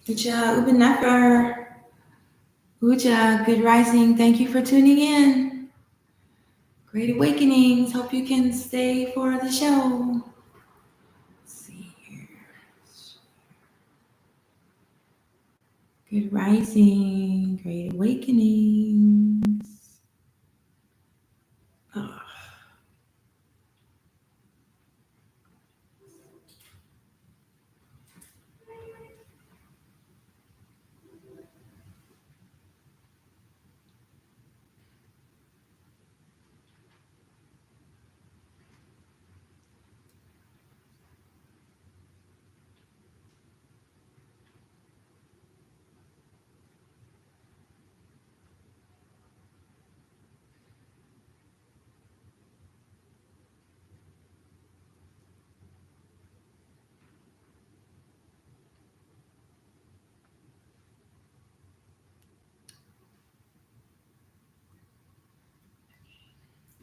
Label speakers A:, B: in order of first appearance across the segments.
A: Uja Ubenefer. Uja, good rising. Thank you for tuning in. Great awakenings. Hope you can stay for the show. Let's see here. Good rising. Great awakenings. Oh.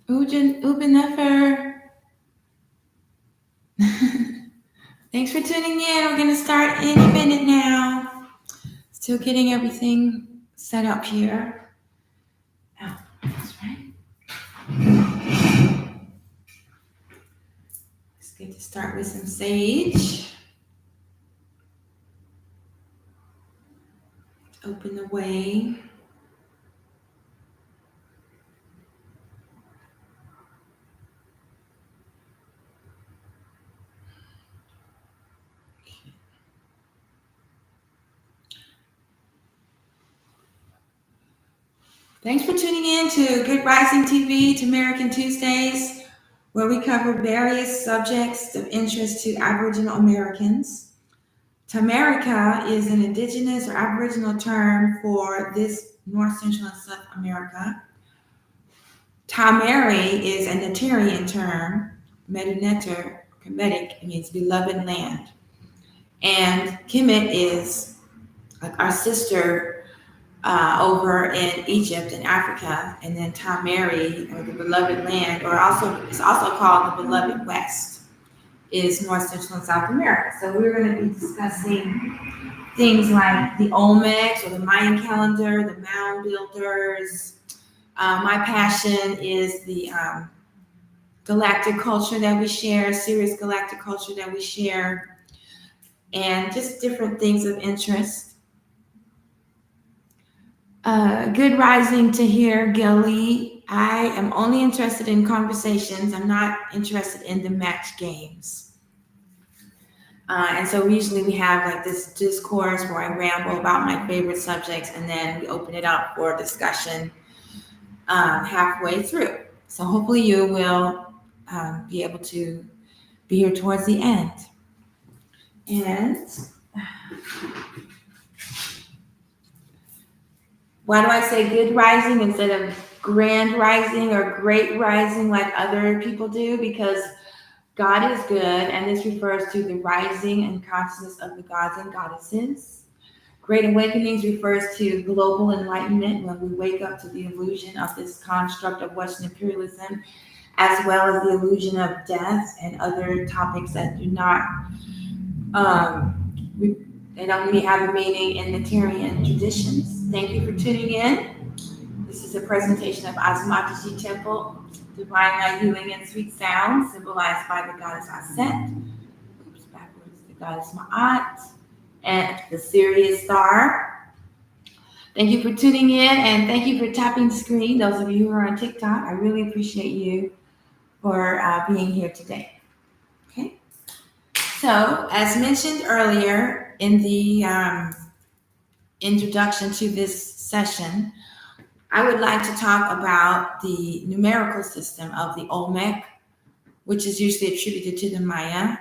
A: Uja Ubenefer. Thanks for tuning in. We're going to start any minute now. Still getting everything set up here. Oh, that's right. It's good to start with some sage. Open the way. Thanks for tuning in to Good Rising TV, Tamerikan Tuesdays, where we cover various subjects of interest to Aboriginal Americans. Tamerica is an indigenous or Aboriginal term for this North, Central, and South America. Tameri is a Netarian term, Medineter, Kemetic, means beloved land. And Kemet is like our sister over in Egypt and Africa, and then Tameri, or the beloved land, or also it's also called the beloved West, is North, Central, and South America. So we're going to be discussing things like the Olmecs or the Mayan calendar, the mound builders. My passion is the galactic culture that we share, Sirius galactic culture that we share, and just different things of interest. Good rising to hear, Gilly. I am only interested in conversations. I'm not interested in the match games. And so usually we have like this discourse where I ramble about my favorite subjects, and then we open it up for discussion halfway through. So hopefully you will be able to be here towards the end. And why do I say good rising instead of grand rising or great rising like other people do? Because God is good, and this refers to the rising and consciousness of the gods and goddesses. Great awakenings refers to global enlightenment when we wake up to the illusion of this construct of Western imperialism, as well as the illusion of death and other topics that do not they don't really have a meaning in Natarian traditions. Thank you for tuning in. This is a presentation of Asmataji Temple, Divine Light Healing and Sweet Sound, symbolized by the goddess Aset, oops, backwards, the goddess Ma'at, and the Sirius star. Thank you for tuning in, and thank you for tapping the screen. Those of you who are on TikTok, I really appreciate you for being here today. Okay. So, as mentioned earlier in the introduction to this session, I would like to talk about the numerical system of the Olmec, which is usually attributed to the Maya,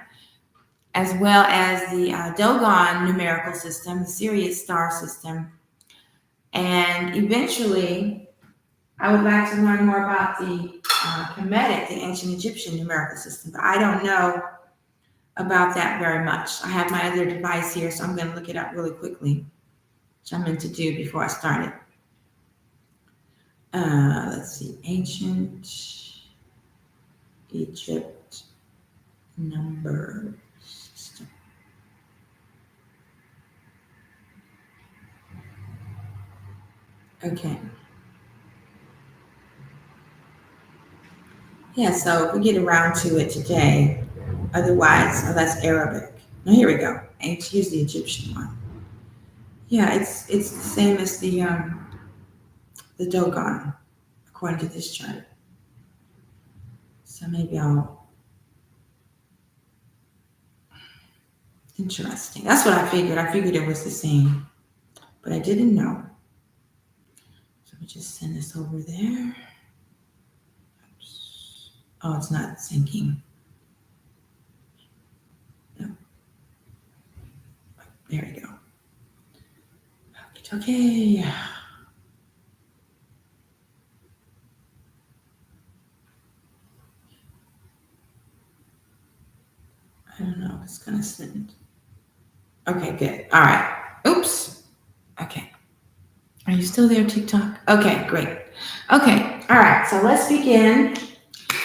A: as well as the Dogon numerical system, the Sirius star system. And eventually, I would like to learn more about the Kemetic, the ancient Egyptian numerical system, but I don't know about that very much. I have my other device here, so I'm going to look it up really quickly, which I meant to do before I started. Let's see, ancient Egypt number system. Okay. Yeah, so if we get around to it today, otherwise, oh, that's Arabic. No, here we go. And here's the Egyptian one. Yeah, it's the same as the Dogon, according to this chart. So maybe I'll interesting. That's what I figured. I figured it was the same, but I didn't know. So we just send this over there. Oops. Oh, it's not syncing. No. There we go. Okay. I don't know if it's gonna send. Okay, good. All right. Oops. Okay. Are you still there, TikTok? Okay, great. Okay. All right. So let's begin.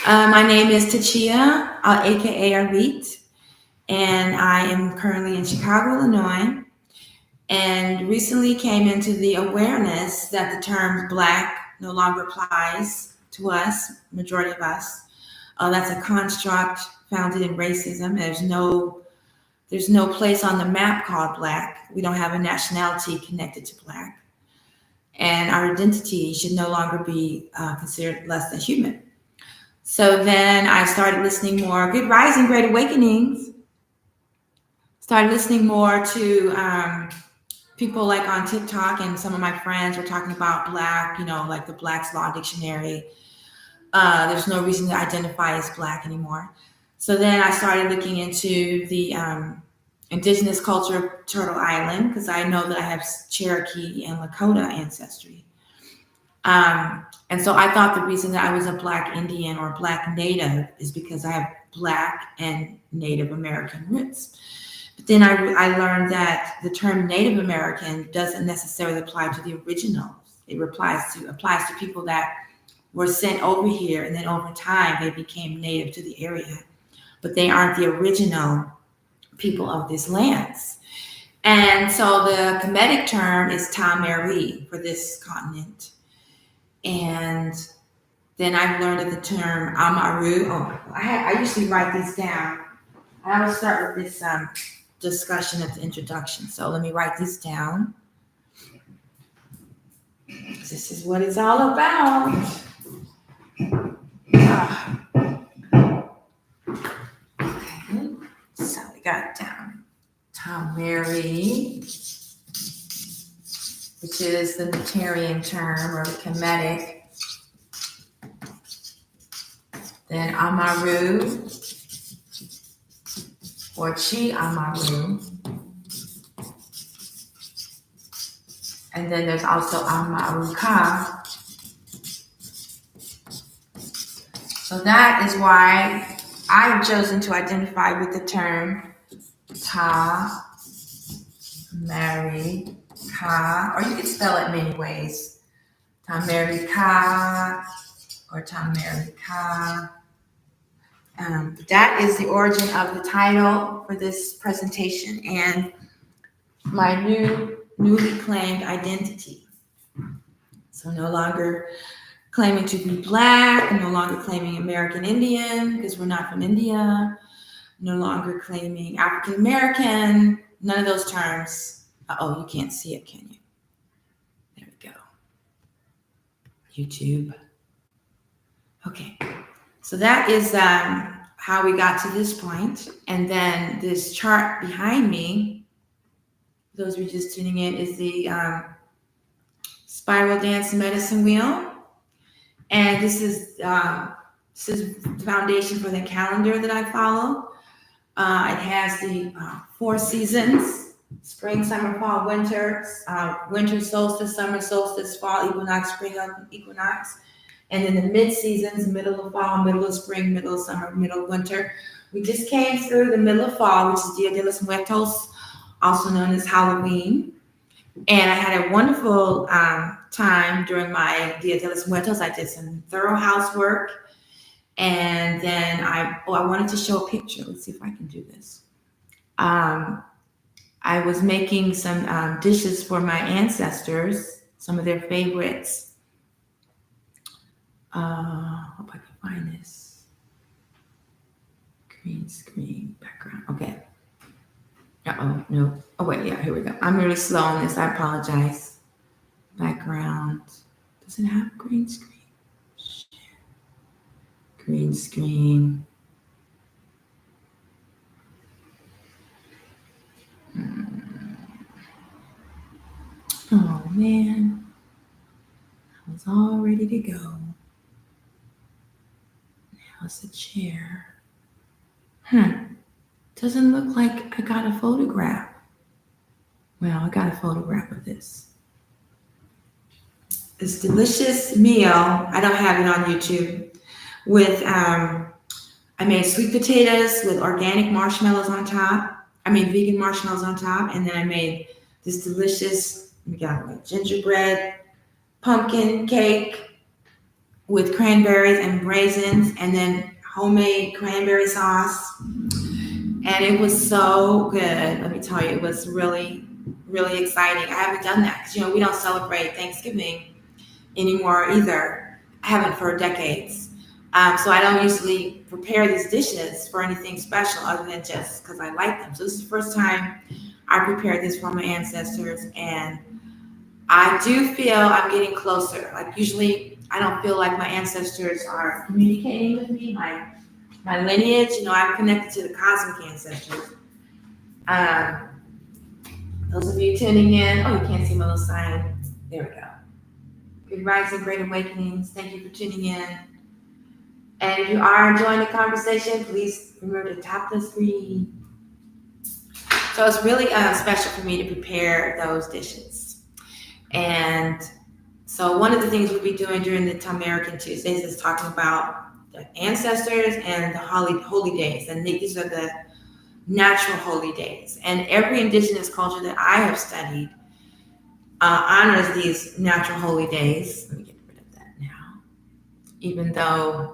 A: My name is Tachia, aka Arit, and I am currently in Chicago, Illinois, and recently came into the awareness that the term Black no longer applies to us, majority of us. That's a construct founded in racism. There's no place on the map called Black. We don't have a nationality connected to Black, and our identity should no longer be considered less than human. So then I started listening more. Good Rising, Great Awakenings. Started listening more to people like on TikTok, and some of my friends were talking about Black, like the Black's Law Dictionary. There's no reason to identify as Black anymore. So then I started looking into the indigenous culture of Turtle Island, because I know that I have Cherokee and Lakota ancestry. And so I thought the reason that I was a Black Indian or Black Native is because I have Black and Native American roots. But then I learned that the term Native American doesn't necessarily apply to the originals. It applies to people that were sent over here, and then over time they became native to the area. But they aren't the original people of these lands. And so the Kemetic term is Tameri for this continent. And then I've learned that the term Amaru. Oh, I usually write these down. I always start with this discussion at the introduction. So let me write these down. This is what it's all about. Okay. So we got it down. Tameri, which is the Natarian term or the Kemetic. Then Amaru, or Chi Amaru. And then there's also Amaruka. So that is why I have chosen to identify with the term Ta, Mary, Ka, or you can spell it many ways. Tamerika or Tamerika. That is the origin of the title for this presentation and my newly claimed identity. So no longer claiming to be Black, no longer claiming American Indian because we're not from India, no longer claiming African American, none of those terms. Oh, you can't see it, can you? There we go. YouTube. Okay, so that is how we got to this point. And then this chart behind me, for those of you just tuning in, is the Spiral Dance Medicine Wheel. And this is the foundation for the calendar that I follow. It has the 4 seasons: spring, summer, fall, winter, winter solstice, summer solstice, fall equinox, spring equinox, and then the mid-seasons, middle of fall, middle of spring, middle of summer, middle of winter. We just came through the middle of fall, which is Dia de los Muertos, also known as Halloween. And I had a wonderful time during my Dia de los Muertos. I did some thorough housework. And then I wanted to show a picture. Let's see if I can do this. I was making some dishes for my ancestors. some of their favorites. Hope I can find this. Green screen background. Okay. No. Oh, wait, yeah, here we go. I'm really slow on this. I apologize. Background. Does it have green screen? Shit. Green screen. Oh, man. I was all ready to go. Now it's a chair. Doesn't look like I got a photograph. Well, I got a photograph of this. This delicious meal, I don't have it on YouTube, with, I made sweet potatoes with organic marshmallows on top. I made vegan marshmallows on top. And then I made this delicious, we got like gingerbread pumpkin cake with cranberries and raisins, and then homemade cranberry sauce. And it was so good. Let me tell you, it was really, really exciting. I haven't done that because, we don't celebrate Thanksgiving anymore either. I haven't for decades. So I don't usually prepare these dishes for anything special other than just because I like them. So this is the first time I prepared this for my ancestors, and I do feel I'm getting closer. Like usually I don't feel like my ancestors are communicating with me, my lineage. I'm connected to the cosmic ancestors. Those of you tuning in, you can't see my little sign. There we go. Good rising, great awakenings. Thank you for tuning in. And if you are enjoying the conversation, please remember to tap the screen. So it's really special for me to prepare those dishes. And so one of the things we'll be doing during the Tamerikan Tuesdays is talking about the ancestors and the holy days. And these are the natural holy days. And every indigenous culture that I have studied honors these natural holy days. Let me get rid of that now. Even though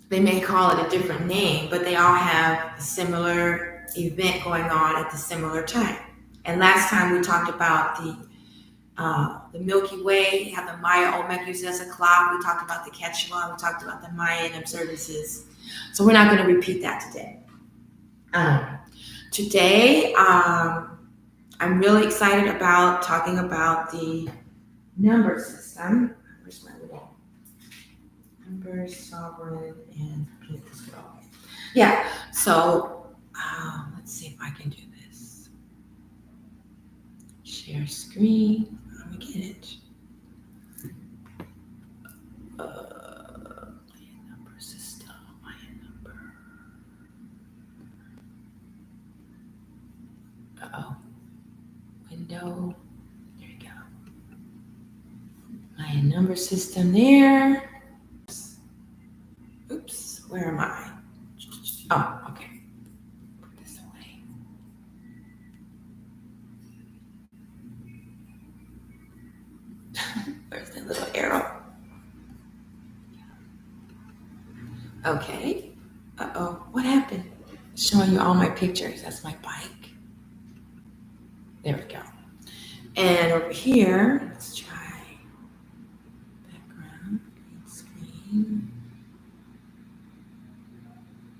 A: they may call it a different name, but they all have a similar event going on at the similar time. And last time we talked about the Milky Way, how the Maya Olmec used it as a clock. We talked about the Quechua. We talked about the Mayan observances. So we're not going to repeat that today. Today, I'm really excited about talking about the number system. Where's my little number, sovereign, and this girl. Yeah. So let's see if I can do this. Share screen. Let me get it. Number system. Mayan number. Window. There we go. Mayan number system there. Oops. Where am I? Oh, okay. Put this away. Where's the little arrow? Okay. What happened? Showing you all my pictures. That's my bike. There we go. And over here, let's try background, green screen.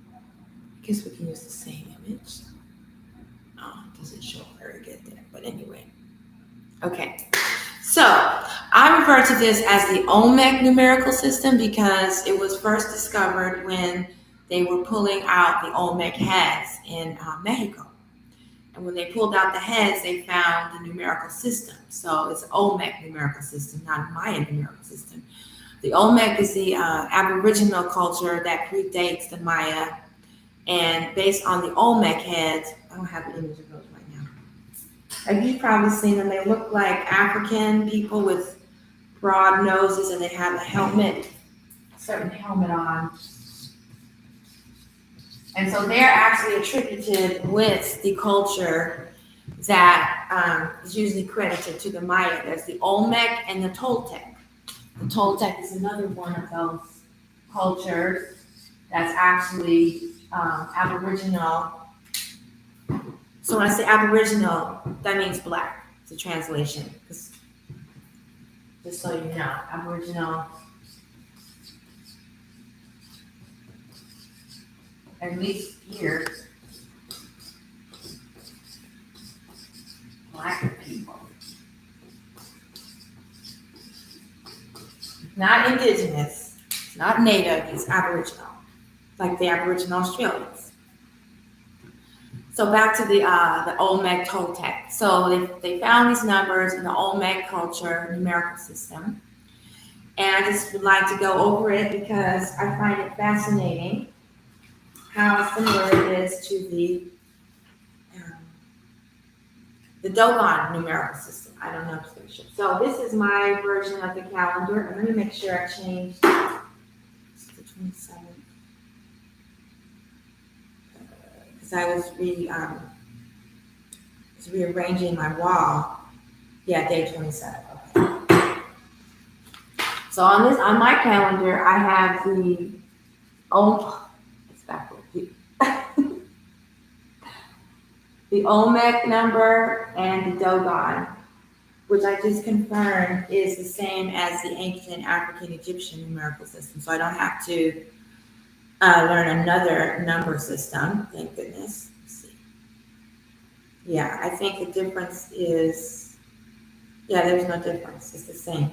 A: I guess we can use the same image. Oh, it doesn't show very good there, but anyway. Okay. So I refer to this as the Olmec numerical system because it was first discovered when they were pulling out the Olmec heads in Mexico. And when they pulled out the heads, they found the numerical system. So it's Olmec numerical system, not a Mayan numerical system. The Olmec is the Aboriginal culture that predates the Maya. And based on the Olmec heads, I don't have an image of those right now. Like you've probably seen them. They look like African people with broad noses, and they have a helmet, a certain helmet on. And so they're actually attributed with the culture that is usually credited to the Maya. There's the Olmec and the Toltec. The Toltec is another one of those cultures that's actually Aboriginal. So when I say Aboriginal, that means black. It's a translation, just so you know. Aboriginal, at least here, Black people. Not indigenous, not native, it's Aboriginal, like the Aboriginal Australians. So back to the Olmec Toltec. So they found these numbers in the Olmec culture numerical system. And I just would like to go over it because I find it fascinating how similar it is to the Dogon numerical system. I don't know if it's sure. So this is my version of the calendar. And let me make sure I changed the 27th. Because I was rearranging my wall. Yeah, day 27. Okay. So on my calendar, I have it's backwards. The Olmec number and the Dogon, which I just confirmed is the same as the ancient African Egyptian numerical system. So I don't have to learn another number system, thank goodness. Let's see. Yeah, I think the difference is, there's no difference. It's the same.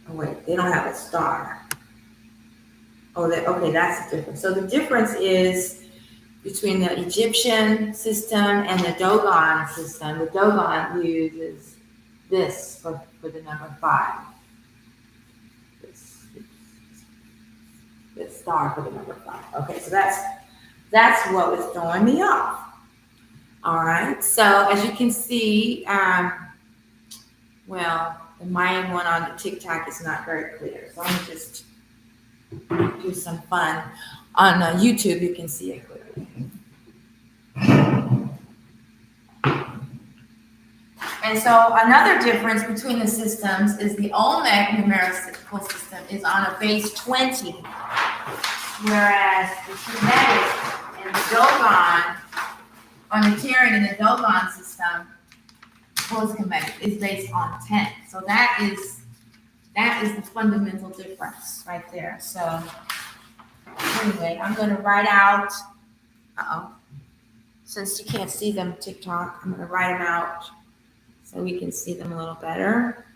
A: Oh wait, they don't have a star. Okay, that's the difference. So the difference is between the Egyptian system and the Dogon system. The Dogon uses this for the number 5. This star for the number 5. Okay, so that's what was throwing me off. All right, so as you can see, the Mayan one on the TikTok is not very clear. So I'm just do some fun. On YouTube, you can see it clearly. And so another difference between the systems is the Olmec numerical system is on a base 20, whereas the Kemetic and the Dogon, or the Tamerikan and the Dogon system, post-Kemetic, is based on 10. So that is the fundamental difference right there. So anyway, I'm going to write out, since you can't see them TikTok, I'm going to write them out so we can see them a little better.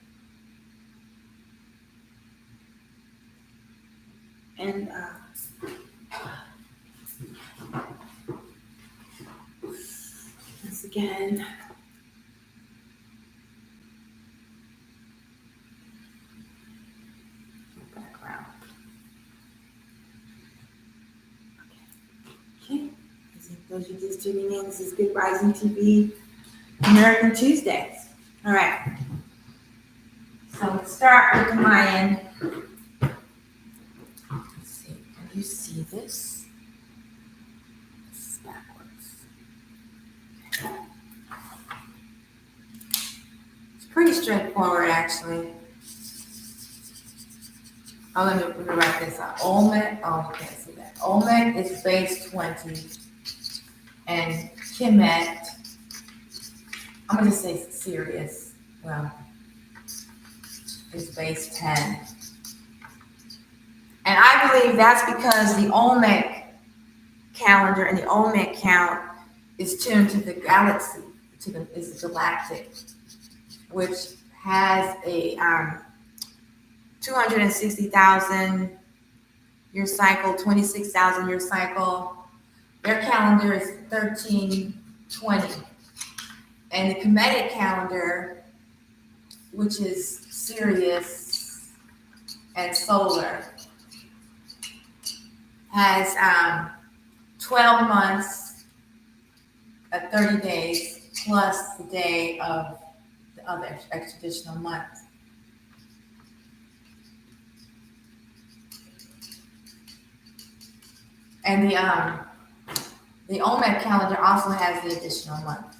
A: And once again, background. Okay. Those are just tuning in. This is Good Rising TV, American Tuesdays. All right. So let's start with the Mayan. Let's see. Can you see this? This is backwards. It's pretty straightforward, actually. Let me write this out. Olmec. Oh, you can't see that. Olmec is base 20. And Kemet, I'm going to say Sirius, is base 10. And I believe that's because the Olmec calendar and the Olmec count is tuned to the galaxy, is the galactic, which has a 260,000 year cycle, 26,000 year cycle. Their calendar is 1320. And the Kemetic calendar, which is Sirius and solar, has 12 months at 30 days plus the day of the other extra months. And the Olmec calendar also has the additional month.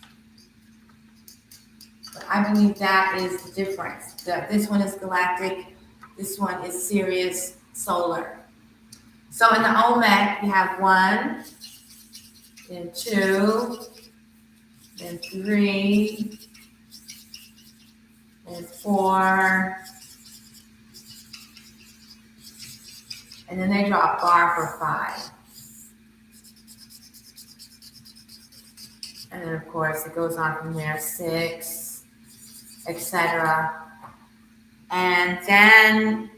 A: But I believe that is the difference. This one is galactic, this one is Sirius solar. So in the Olmec, you have 1, then 2, then 3, then 4, and then they draw a bar for 5. And then, of course, it goes on from there, 6, etc. And then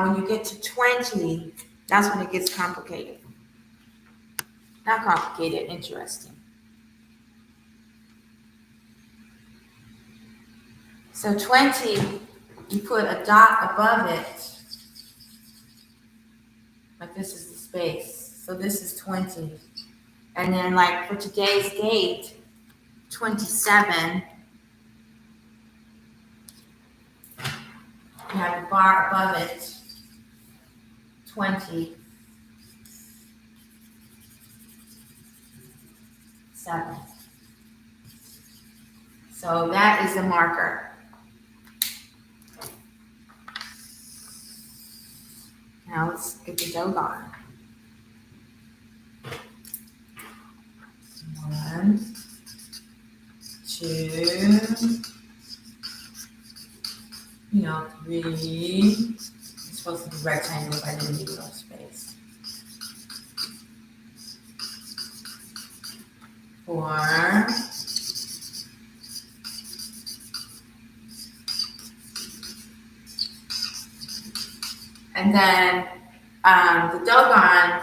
A: when you get to 20, that's when it gets complicated. Not complicated, interesting. So 20, you put a dot above it, like this is the space. So this is 20. And then like for today's date, 27, you have a bar above it, 27. So that is the marker. Now let's get the Dogon. 1, 2, 3. It's supposed to be rectangle, but I didn't need no space. 4. And then the Dogon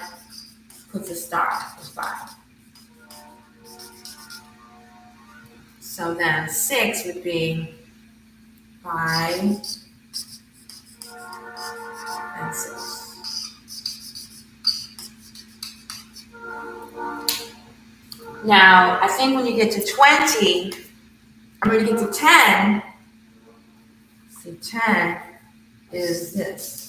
A: puts a star for 5. So then 6 would be 5 and 6. Now, I think when you get to 20, when you get to 10, so 10 is this.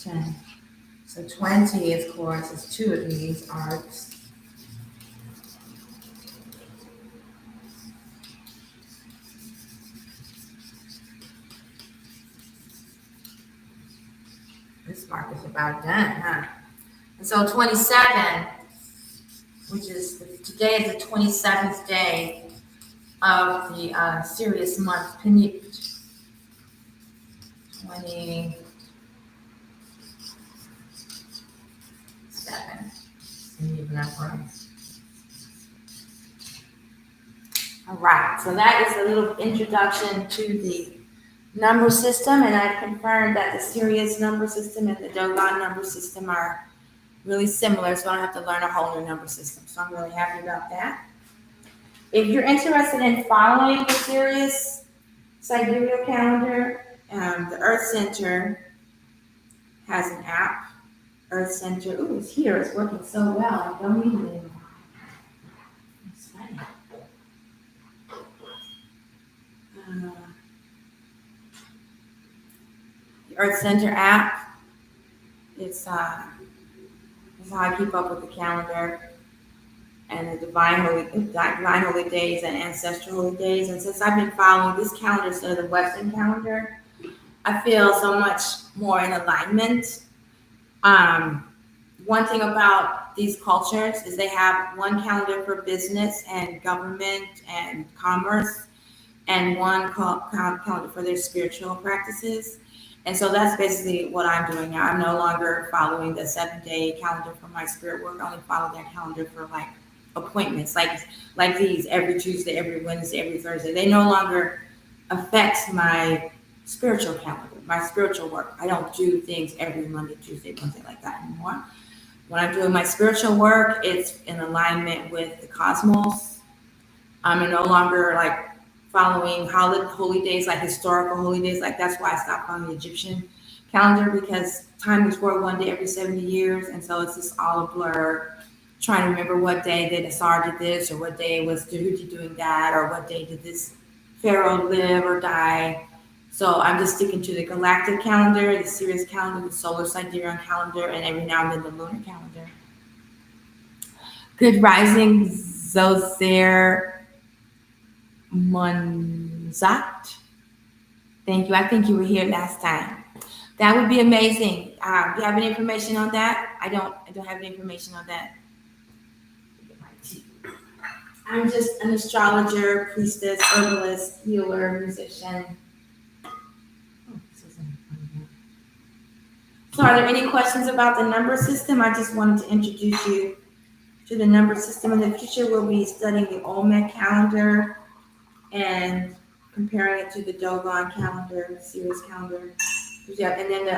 A: 10. So 20, of course, is 2 of these arcs. This mark is about done, huh? And so 27, which is today is the 27th day of the Sirius month, Penut. 27. Even that one. All right, so that is a little introduction to the number system, and I've confirmed that the Sirius number system and the Dogon number system are really similar, so I don't have to learn a whole new number system. So I'm really happy about that. If you're interested in following the Sirius sidereal calendar, the Earth Center has an app. Earth Center, ooh, it's here. It's working so well. I don't need it anymore. That's funny. The Earth Center app. It's how I keep up with the calendar and the divine holy days and ancestral holy days. And since I've been following this calendar instead of the Western calendar, I feel so much more in alignment. One thing about these cultures is they have one calendar for business and government and commerce, and one calendar for their spiritual practices. And so that's basically what I'm doing now. I'm no longer following the 7-day calendar for my spirit work. I only follow that calendar for like appointments, like these every Tuesday, every Wednesday, every Thursday. They no longer affect my spiritual calendar, my spiritual work. I don't do things every Monday, Tuesday, Wednesday like that anymore. When I'm doing my spiritual work, it's in alignment with the cosmos. I'm no longer like following holy days, like historical holy days. Like that's why I stopped following the Egyptian calendar, because time was for one day every 70 years. And so it's just all a blur, trying to remember what day that Asar did this, or what day was Tahuti doing that, or what day did this pharaoh live or die. So I'm just sticking to the galactic calendar, the Sirius calendar, the solar sidereal calendar, and every now and then the lunar calendar. Good rising, Zoser Munzat. Thank you. I think you were here last time. That would be amazing. Do you have any information on that? I don't. I don't have any information on that. I'm just an astrologer, priestess, herbalist, healer, musician. So, are there any questions about the number system? I just wanted to introduce you to the number system. In the future, we'll be studying the Olmec calendar and comparing it to the Dogon calendar, Sirius calendar. Yeah, and then the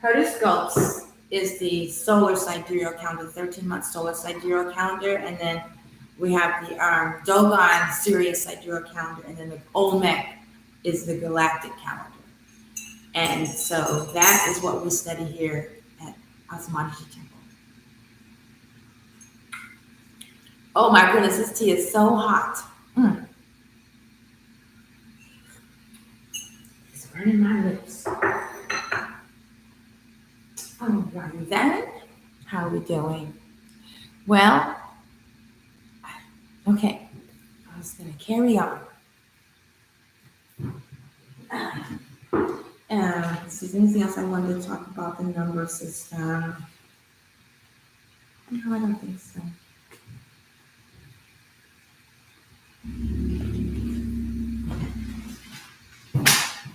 A: horoscopes is the solar sidereal calendar, 13-month solar sidereal calendar, and then we have the Dogon Sirius sidereal calendar, and then the Olmec is the galactic calendar. And so that is what we study here at Asmanaji Temple. Oh my goodness, this tea is so hot. It's burning my lips. All right, then, how are we doing? Well, okay, I was going to carry on. Is there anything else I wanted to talk about the number system? No, I don't think so.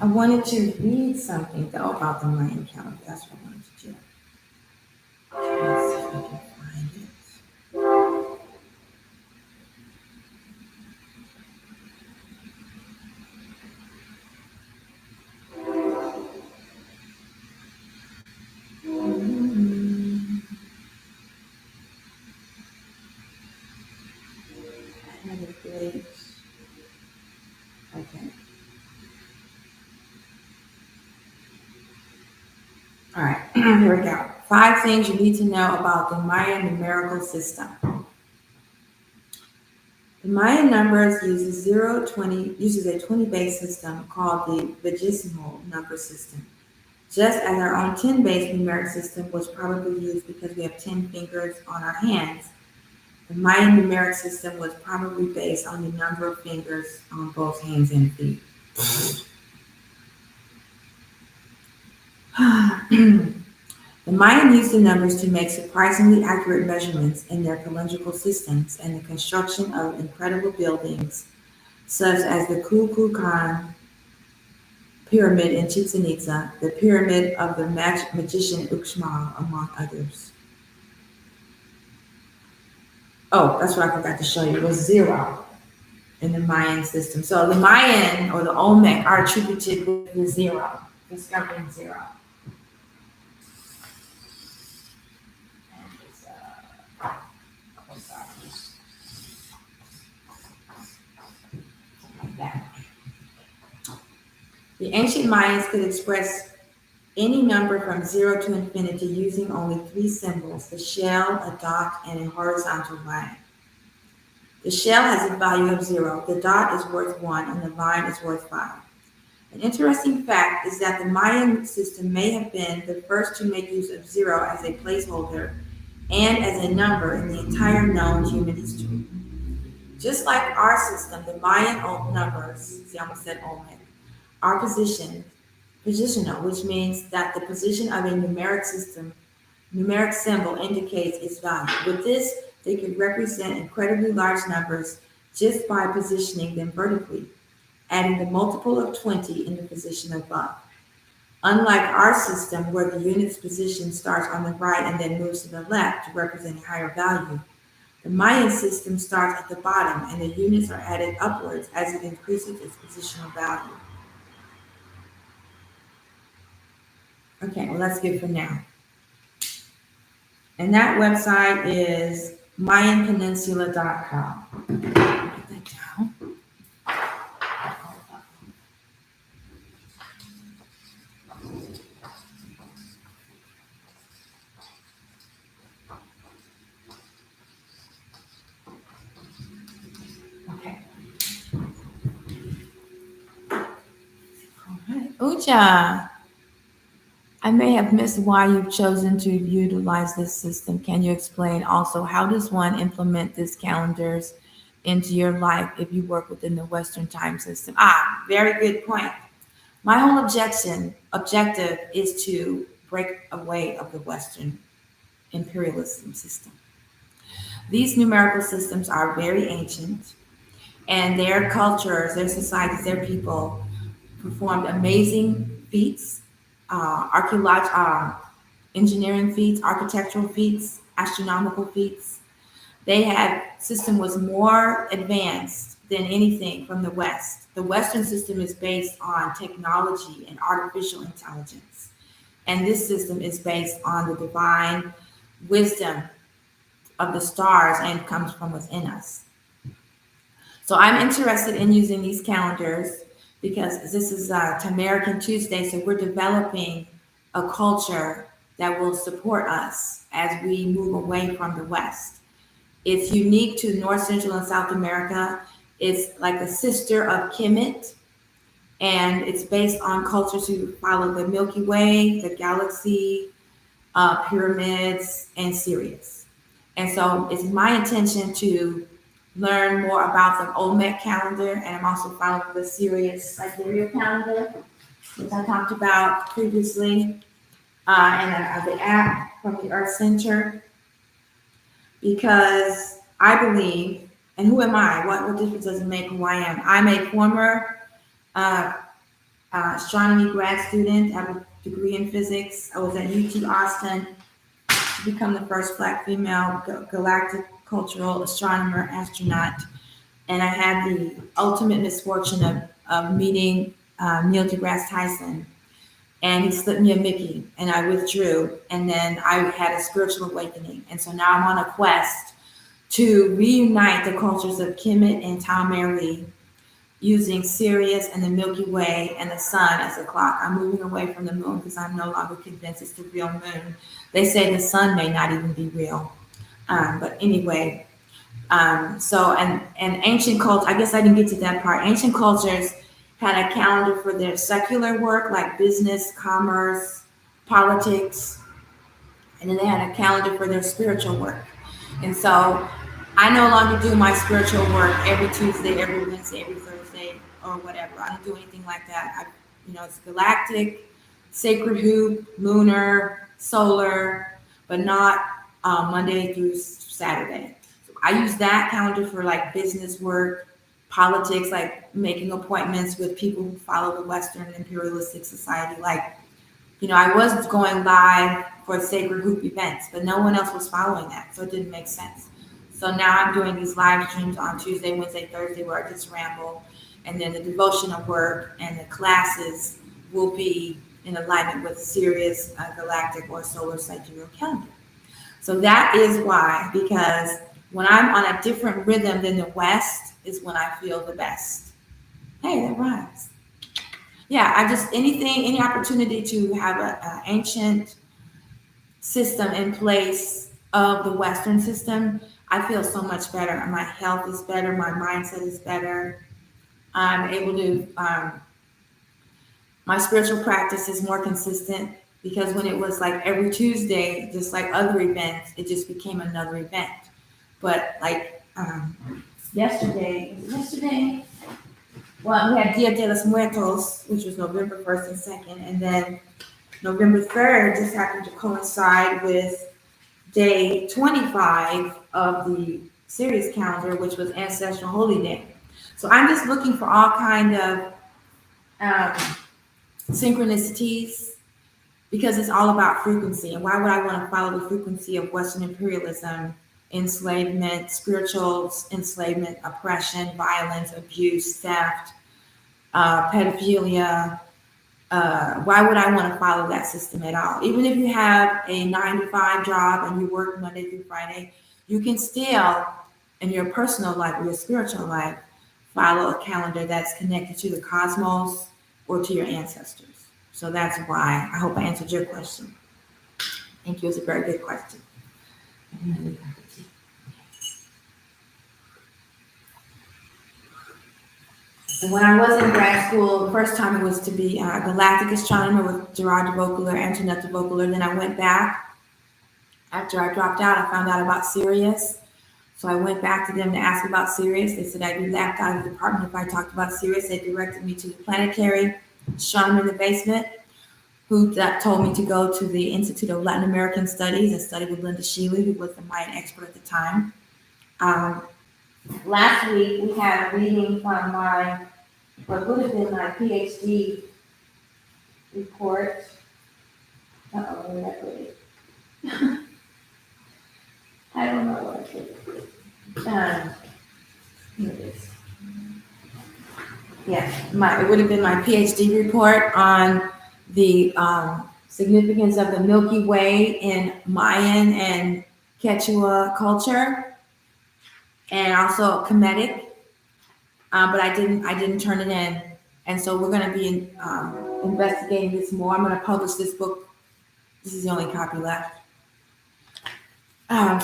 A: I wanted to read something though about the Mayan calendar. That's what I wanted to do. Let's see if I can find it. I had a great. Okay. All right, here we go. 5 things you need to know about the Mayan numerical system. The Mayan numbers uses a 20-base system called the vigesimal number system. Just as our own 10-base numeric system was probably used because we have 10 fingers on our hands, the Mayan numeric system was probably based on the number of fingers on both hands and feet. The Mayan used the numbers to make surprisingly accurate measurements in their calendrical systems and the construction of incredible buildings, such as the Kukulkan Pyramid in Chichen Itza, the Pyramid of the magician Uxmal, among others. Oh, that's what I forgot to show you, was 0 in the Mayan system. So the Mayan or the Olmec are attributed with the 0, discovering 0. The ancient Mayans could express any number from 0 to infinity using only 3 symbols: the shell, a dot, and a horizontal line. The shell has a value of 0, the dot is worth 1, and the line is worth 5. An interesting fact is that the Mayan system may have been the first to make use of 0 as a placeholder and as a number in the entire known human history. Just like our system, the Mayan numbers, see, I almost said Olmec, are positional, which means that the position of a numeric symbol indicates its value. With this, they could represent incredibly large numbers just by positioning them vertically, adding the multiple of 20 in the position above. Unlike our system, where the unit's position starts on the right and then moves to the left to represent a higher value, the Mayan system starts at the bottom and the units are added upwards as it increases its positional value. Okay, well, that's good for now. And that website is MayanPeninsula.com. Put that down. Okay. All right. Uja. I may have missed why you've chosen to utilize this system. Can you explain also how does one implement these calendars into your life if you work within the Western time system? Very good point. My whole objective is to break away of the Western imperialism system. These numerical systems are very ancient, and their cultures, their societies, their people performed amazing feats, engineering feats, architectural feats, astronomical feats. They had system was more advanced than anything from the West. The Western system is based on technology and artificial intelligence, and this system is based on the divine wisdom of the stars and comes from within us. So I'm interested in using these calendars because this is Tamerikan Tuesday, so we're developing a culture that will support us as we move away from the West. It's unique to North, Central, and South America. It's like a sister of Kemet, and it's based on cultures who follow the Milky Way, the galaxy, pyramids, and Sirius. And so it's my intention to learn more about the Olmec calendar, and I'm also following the Sirius sidereal calendar, which I talked about previously, and the app from the Earth Center, because I believe, and who am I? What difference does it make who I am? I'm a former uh, astronomy grad student. I have a degree in physics. I was at UT Austin to become the first Black female galactic cultural astronomer astronaut. And I had the ultimate misfortune of meeting Neil deGrasse Tyson. And he slipped me a Mickey, and I withdrew. And then I had a spiritual awakening. And so now I'm on a quest to reunite the cultures of Kemet and Tameri using Sirius and the Milky Way and the sun as a clock. I'm moving away from the moon because I'm no longer convinced it's the real moon. They say the sun may not even be real. But anyway, so and ancient culture, I guess I didn't get to that part. Ancient cultures had a calendar for their secular work like business, commerce, politics, and then they had a calendar for their spiritual work. And so I no longer do my spiritual work every Tuesday, every Wednesday, every Thursday, or whatever. I don't do anything like that. It's galactic, sacred hoop, lunar, solar, but not Monday through Saturday. So I use that calendar for like business work, politics, like making appointments with people who follow the Western imperialistic society. Like, I was going live for sacred hoop events, but no one else was following that, so it didn't make sense. So now I'm doing these live streams on Tuesday, Wednesday, Thursday, where I just ramble, and then the devotional work and the classes will be in alignment with Sirius, galactic, or solar sidereal calendar. So that is why, because when I'm on a different rhythm than the West is when I feel the best. Hey, that rhymes. Yeah, any opportunity to have an ancient system in place of the Western system, I feel so much better. My health is better. My mindset is better. I'm able to, my spiritual practice is more consistent because when it was like every Tuesday, just like other events, it just became another event. But like yesterday, well, we had Dia de los Muertos, which was November 1st and 2nd, and then November 3rd just happened to coincide with day 25 of the Sirius calendar, which was Ancestral Holy Day. So I'm just looking for all kind of synchronicities because it's all about frequency. And why would I want to follow the frequency of Western imperialism, enslavement, spiritual enslavement, oppression, violence, abuse, theft, pedophilia? Why would I want to follow that system at all? Even if you have a 9-to-5 job and you work Monday through Friday, you can still, in your personal life or your spiritual life, follow a calendar that's connected to the cosmos or to your ancestors. So that's why. I hope I answered your question. Thank you. It was a very good question. So when I was in grad school, the first time it was to be a galactic astronomer with Gerard de Vaucouleurs, Antoinette de Vaucouleurs. Then I went back. After I dropped out, I found out about Sirius. So I went back to them to ask about Sirius. They said I'd be laughed out of the department if I talked about Sirius. They directed me to the planetary Sean in the basement, who that told me to go to the Institute of Latin American Studies and study with Linda Sheely, who was the Mayan expert at the time. Um, Last week we had a reading from what would have been my PhD report. Uh-oh, where did I put it? I don't know what I put it. Here it is. Yeah, it would have been my PhD report on the significance of the Milky Way in Mayan and Quechua culture, and also Kemetic. But I didn't turn it in, and so we're going to be investigating this more. I'm going to publish this book. This is the only copy left.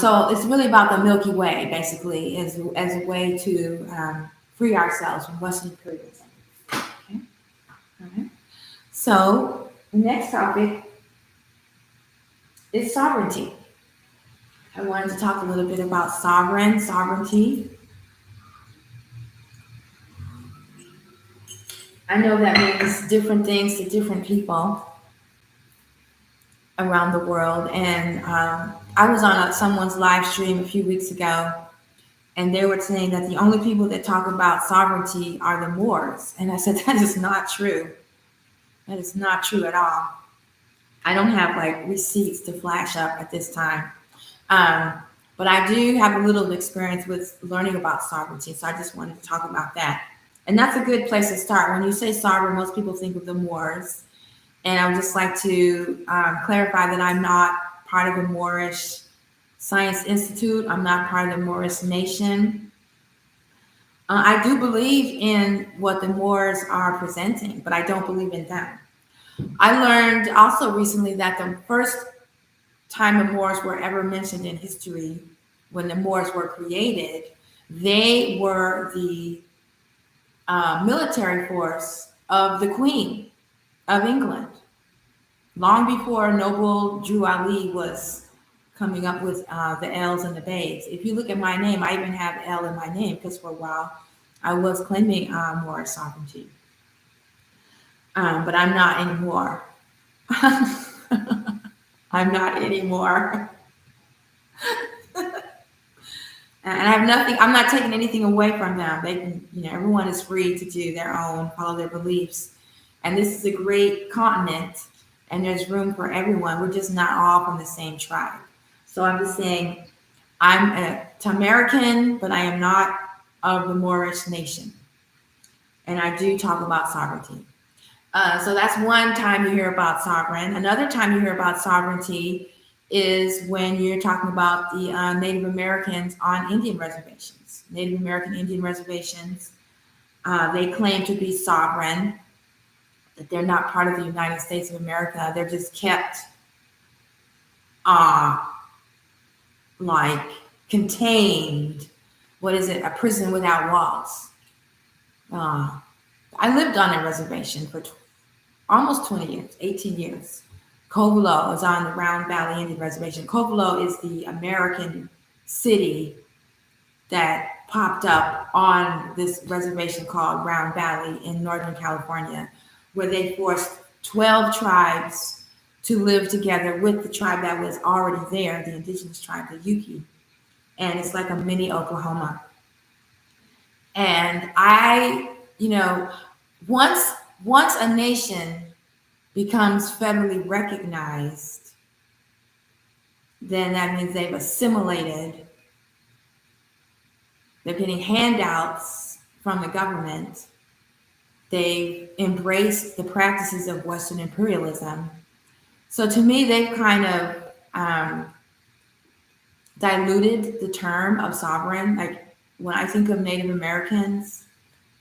A: So it's really about the Milky Way, basically, as a way to free ourselves from Western imperialism. Okay. All right. So the next topic is sovereignty. I wanted to talk a little bit about sovereignty. I know that means different things to different people around the world. And I was on someone's live stream a few weeks ago, and they were saying that the only people that talk about sovereignty are the Moors. And I said, that is not true. That is not true at all. I don't have like receipts to flash up at this time. But I do have a little experience with learning about sovereignty. So I just wanted to talk about that. And that's a good place to start. When you say sovereign, most people think of the Moors. And I would just like to clarify that I'm not part of the Moorish Science Institute. I'm not part of the Moorish Nation. I do believe in what the Moors are presenting, but I don't believe in them. I learned also recently that the first time the Moors were ever mentioned in history, when the Moors were created, they were the military force of the Queen of England, long before Noble Drew Ali was coming up with the L's and the Bays. If you look at my name, I even have L in my name because for a while I was claiming Moorish sovereignty. But I'm not anymore. I'm not anymore. And I have nothing, I'm not taking anything away from them. They can, everyone is free to do their own, follow their beliefs. And this is a great continent, and there's room for everyone. We're just not all from the same tribe. So I'm just saying, I'm a Tamerikan, but I am not of the Moorish nation. And I do talk about sovereignty. So that's one time you hear about sovereign. Another time you hear about sovereignty is when you're talking about the Native Americans on Indian reservations. Native American Indian reservations, they claim to be sovereign, that they're not part of the United States of America. They're just kept like contained. What is it? A prison without walls. I lived on a reservation for almost 20 years, 18 years. Covelo is on the Round Valley Indian Reservation. Covelo is the American city that popped up on this reservation called Round Valley in Northern California, where they forced 12 tribes to live together with the tribe that was already there, the indigenous tribe, the Yuki. And it's like a mini Oklahoma. And once a nation becomes federally recognized, then that means they've assimilated. They're getting handouts from the government. They've embraced the practices of Western imperialism. So to me, they've kind of diluted the term of sovereign. Like when I think of Native Americans,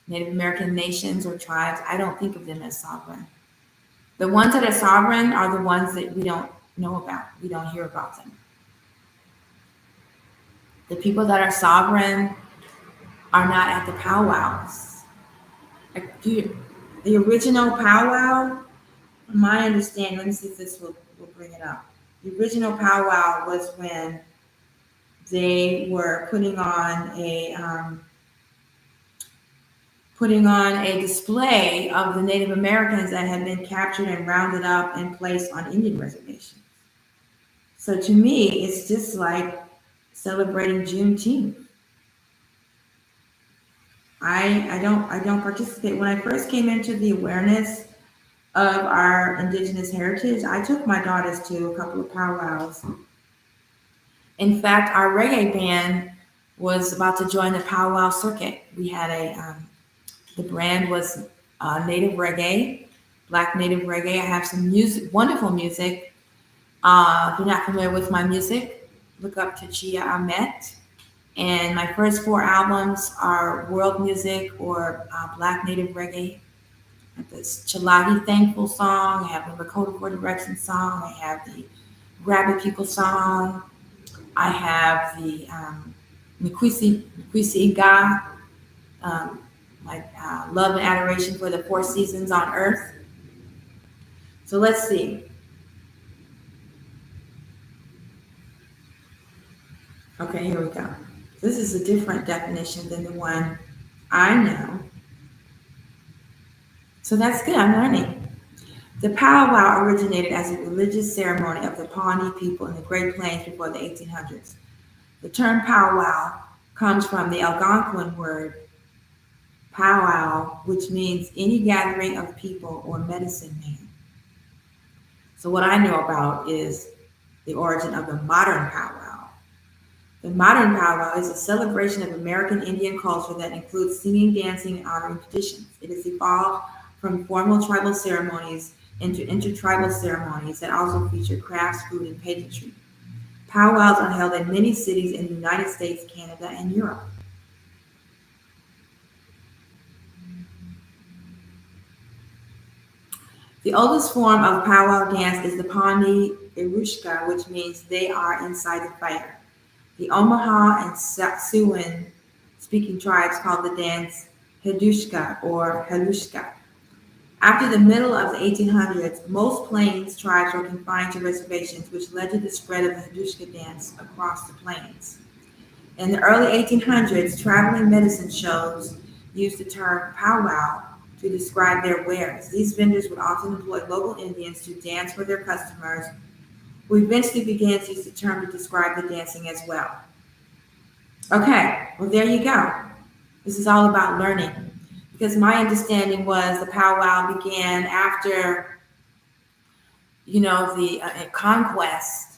A: Native American nations or tribes, I don't think of them as sovereign. The ones that are sovereign are the ones that we don't know about. We don't hear about them. The people that are sovereign are not at the powwows. Like the original powwow, from my understanding, let me see if this will bring it up. The original powwow was when they were putting on putting on a display of the Native Americans that had been captured and rounded up and placed on Indian reservations. So to me, it's just like celebrating Juneteenth. I don't participate. When I first came into the awareness of our indigenous heritage, I took my daughters to a couple of powwows. In fact, our reggae band was about to join the powwow circuit. We had the brand was native reggae, black native reggae. I have some music, wonderful music. If you're not familiar with my music, look up Tachia Ahmet. And my first four albums are world music or black native reggae. This Chalagi Thankful song, I have the Lakota for Direction song, I have the Rabbit People song, I have the Nkwisi Iga, love and adoration for the four seasons on earth. So let's see. Okay, here we go. This is a different definition than the one I know. So that's good, I'm learning. The powwow originated as a religious ceremony of the Pawnee people in the Great Plains before the 1800s. The term powwow comes from the Algonquin word powwow, which means any gathering of people or medicine man. So what I know about is the origin of the modern powwow. The modern powwow is a celebration of American Indian culture that includes singing, dancing, and honoring traditions. It has evolved from formal tribal ceremonies into intertribal ceremonies that also feature crafts, food, and pageantry. Powwows are held in many cities in the United States, Canada, and Europe. The oldest form of powwow dance is the Pawnee Erushka, which means they are inside the fire. The Omaha and Siouan speaking tribes call the dance Hedushka or Helushka. After the middle of the 1800s, most Plains tribes were confined to reservations, which led to the spread of the Hedushka dance across the plains. In the early 1800s, traveling medicine shows used the term powwow to describe their wares. These vendors would often employ local Indians to dance for their customers, who eventually began to use the term to describe the dancing as well. Okay, well, there you go. This is all about learning. Because my understanding was the powwow began after, the conquest,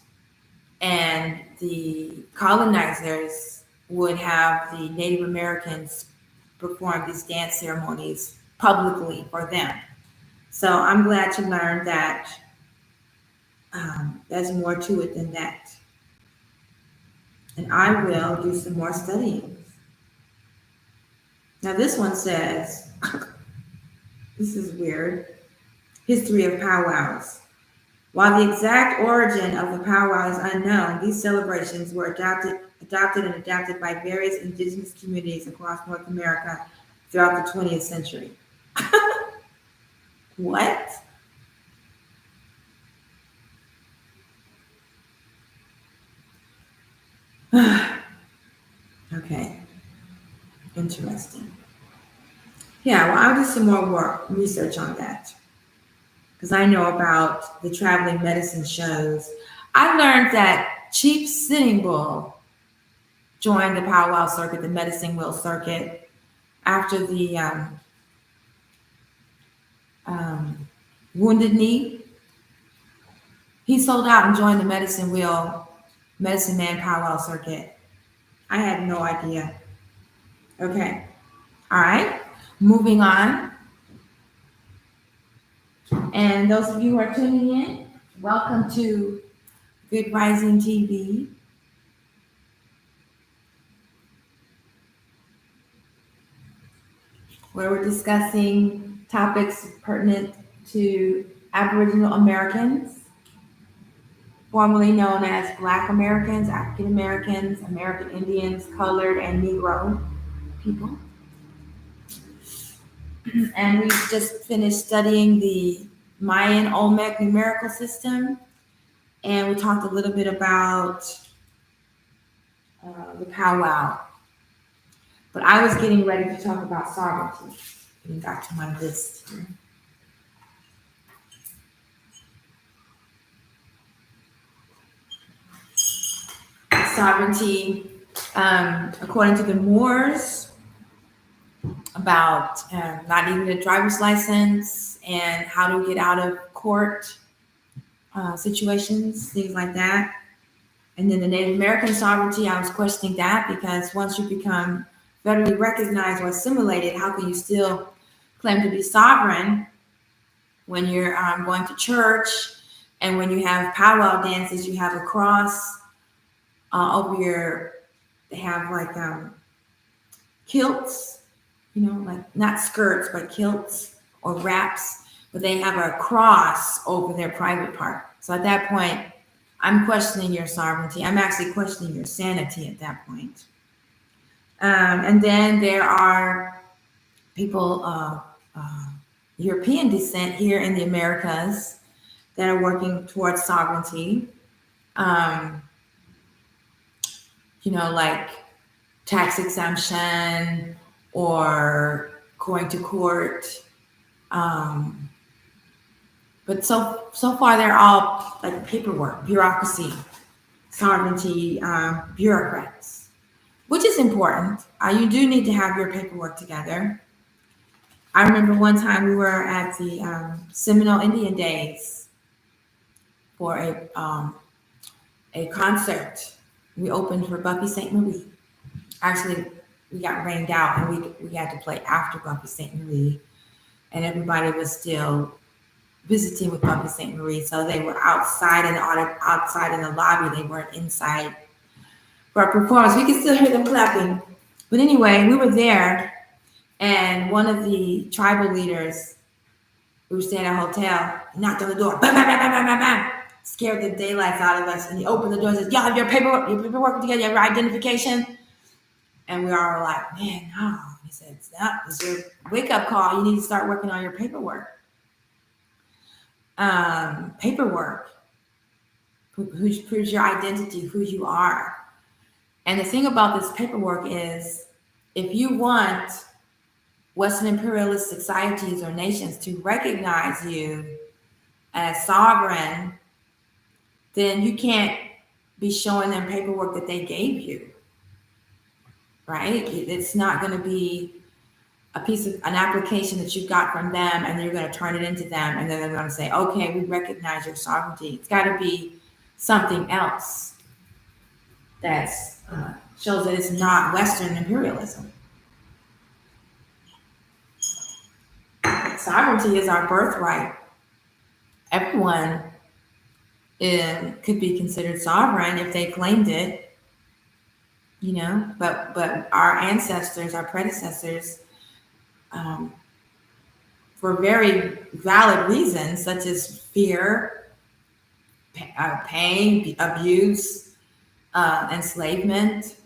A: and the colonizers would have the Native Americans perform these dance ceremonies publicly for them. So I'm glad to learn that there's more to it than that. And I will do some more studying. Now this one says, this is weird, history of powwows. While the exact origin of the powwow is unknown, these celebrations were adopted and adapted by various indigenous communities across North America throughout the 20th century. What? Okay, interesting. Yeah, well, I'll do some more research on that, because I know about the traveling medicine shows. I learned that Chief Sitting Bull joined the powwow circuit, the medicine wheel circuit, after the Wounded Knee. He sold out and joined the medicine man powwow circuit. I had no idea. Okay, all right, moving on. And those of you who are tuning in, welcome to Good Rising TV. Where we're discussing topics pertinent to Aboriginal Americans, formerly known as Black Americans, African Americans, American Indians, colored, and Negro people. And we just finished studying the Mayan Olmec numerical system, and we talked a little bit about the powwow. But I was getting ready to talk about sovereignty. Getting back to my list here. Sovereignty, according to the Moors, about not needing a driver's license and how to get out of court situations, things like that. And then the Native American sovereignty, I was questioning that because once you become federally recognized or assimilated, how can you still claim to be sovereign when you're going to church and when you have powwow dances, you have a cross over your, they have like kilts, like not skirts, but kilts or wraps, but they have a cross over their private part. So at that point, I'm questioning your sovereignty. I'm actually questioning your sanity at that point. And then there are people of European descent here in the Americas that are working towards sovereignty. Like tax exemption or going to court. But so far they're all like paperwork, bureaucracy, sovereignty, bureaucrats, which is important. You do need to have your paperwork together. I remember one time we were at the Seminole Indian Days for a concert. We opened for Buffy St. Marie. Actually, we got rained out and we had to play after Buffy St. Marie, and everybody was still visiting with Buffy St. Marie, so they were outside in the lobby. They weren't inside for our performance. We could still hear them clapping. But anyway, we were there, and one of the tribal leaders, we were staying at a hotel, he knocked on the door, bam, bam, bam, bam, bam, bam, scared the daylights out of us, and he opened the door and says, "Y'all have your paperwork together, you have your identification?" And we all were like, "Man, no." He said, "It's your wake-up call. You need to start working on your paperwork." Paperwork proves your identity, who you are. And the thing about this paperwork is, if you want Western imperialist societies or nations to recognize you as sovereign, then you can't be showing them paperwork that they gave you, right? It's not going to be an application that you got from them and you're going to turn it into them and then they're going to say, "Okay, we recognize your sovereignty." It's got to be something else that shows that it's not Western imperialism. Sovereignty is our birthright. Everyone could be considered sovereign if they claimed it, but our ancestors, our predecessors, for very valid reasons, such as fear, pain, abuse, enslavement,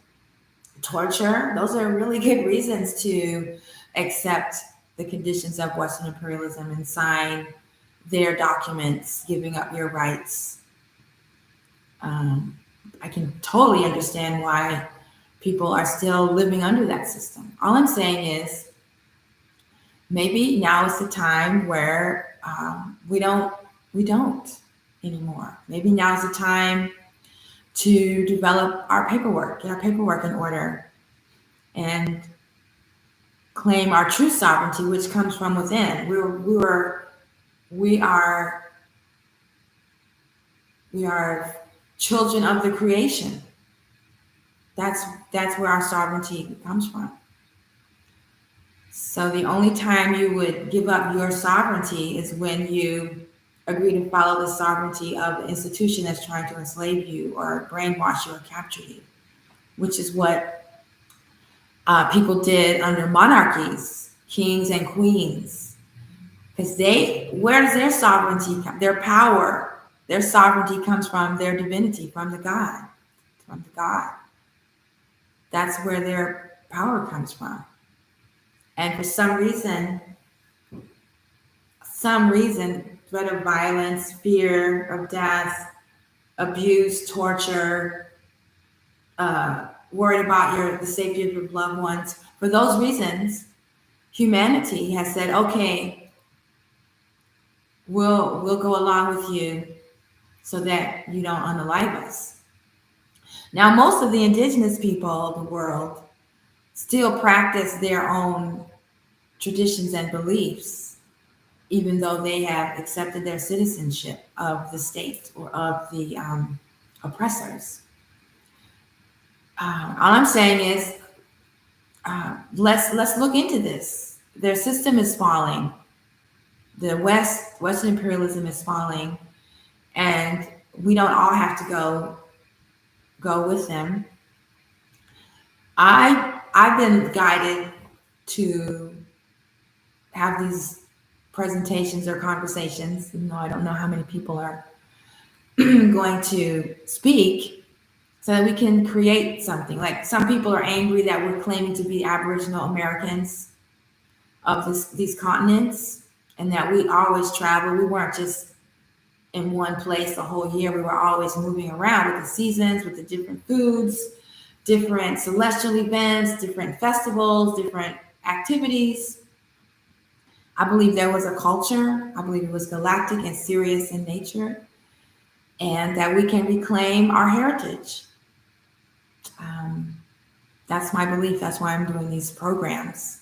A: torture. Those are really good reasons to accept the conditions of Western imperialism and sign their documents giving up your rights. I can totally understand why people are still living under that system. All I'm saying is, maybe now is the time where we don't anymore. Maybe now is the time to develop our paperwork, get our paperwork in order, and claim our true sovereignty, which comes from within. We are children of the creation. That's where our sovereignty comes from. So the only time you would give up your sovereignty is when you agree to follow the sovereignty of the institution that's trying to enslave you or brainwash you or capture you, which is what people did under monarchies, kings and queens. Because where does their sovereignty come? Their power, their sovereignty comes from their divinity, from the God. That's where their power comes from. And for some reason, threat of violence, fear of death, abuse, torture, worried about the safety of your loved ones. For those reasons, humanity has said, okay, we'll go along with you so that you don't unalive us. Now, most of the indigenous people of the world still practice their own traditions and beliefs, even though they have accepted their citizenship of the state or of the oppressors. All I'm saying is, let's look into this. Their system is falling. The Western imperialism is falling, and we don't all have to go with them. I've been guided to have these presentations or conversations, even though I don't know how many people are going to speak, so that we can create something. Like, some people are angry that we're claiming to be Aboriginal Americans of these continents, and that we always travel. We weren't just in one place the whole year. We were always moving around with the seasons, with the different foods, different celestial events, different festivals, different activities. I believe there was a culture. I believe it was galactic and serious in nature, and that we can reclaim our heritage. That's my belief. That's why I'm doing these programs.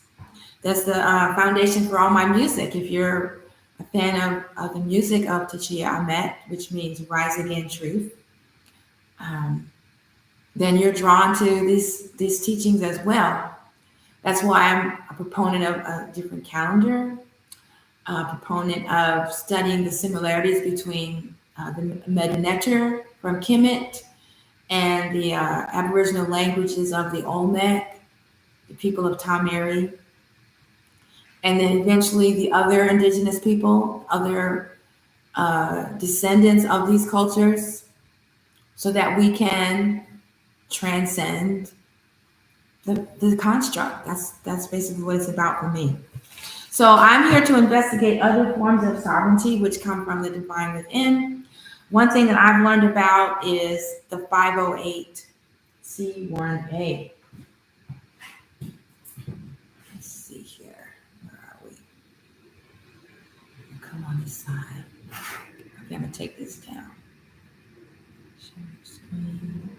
A: That's the foundation for all my music. If you're a fan of the music of Tachia Ahmet, which means rise again truth, then you're drawn to these teachings as well. That's why I'm a proponent of a different calendar, a proponent of studying the similarities between the Medu from Kemet and the Aboriginal languages of the Olmec, the people of Tameri, and then eventually the other indigenous people, other descendants of these cultures, so that we can transcend the construct. That's basically what it's about for me. So I'm here to investigate other forms of sovereignty which come from the divine within. One thing that I've learned about is the 508C1A. Let's see here. Where are we? Come on this side. Okay, I'm gonna take this down. Share screen.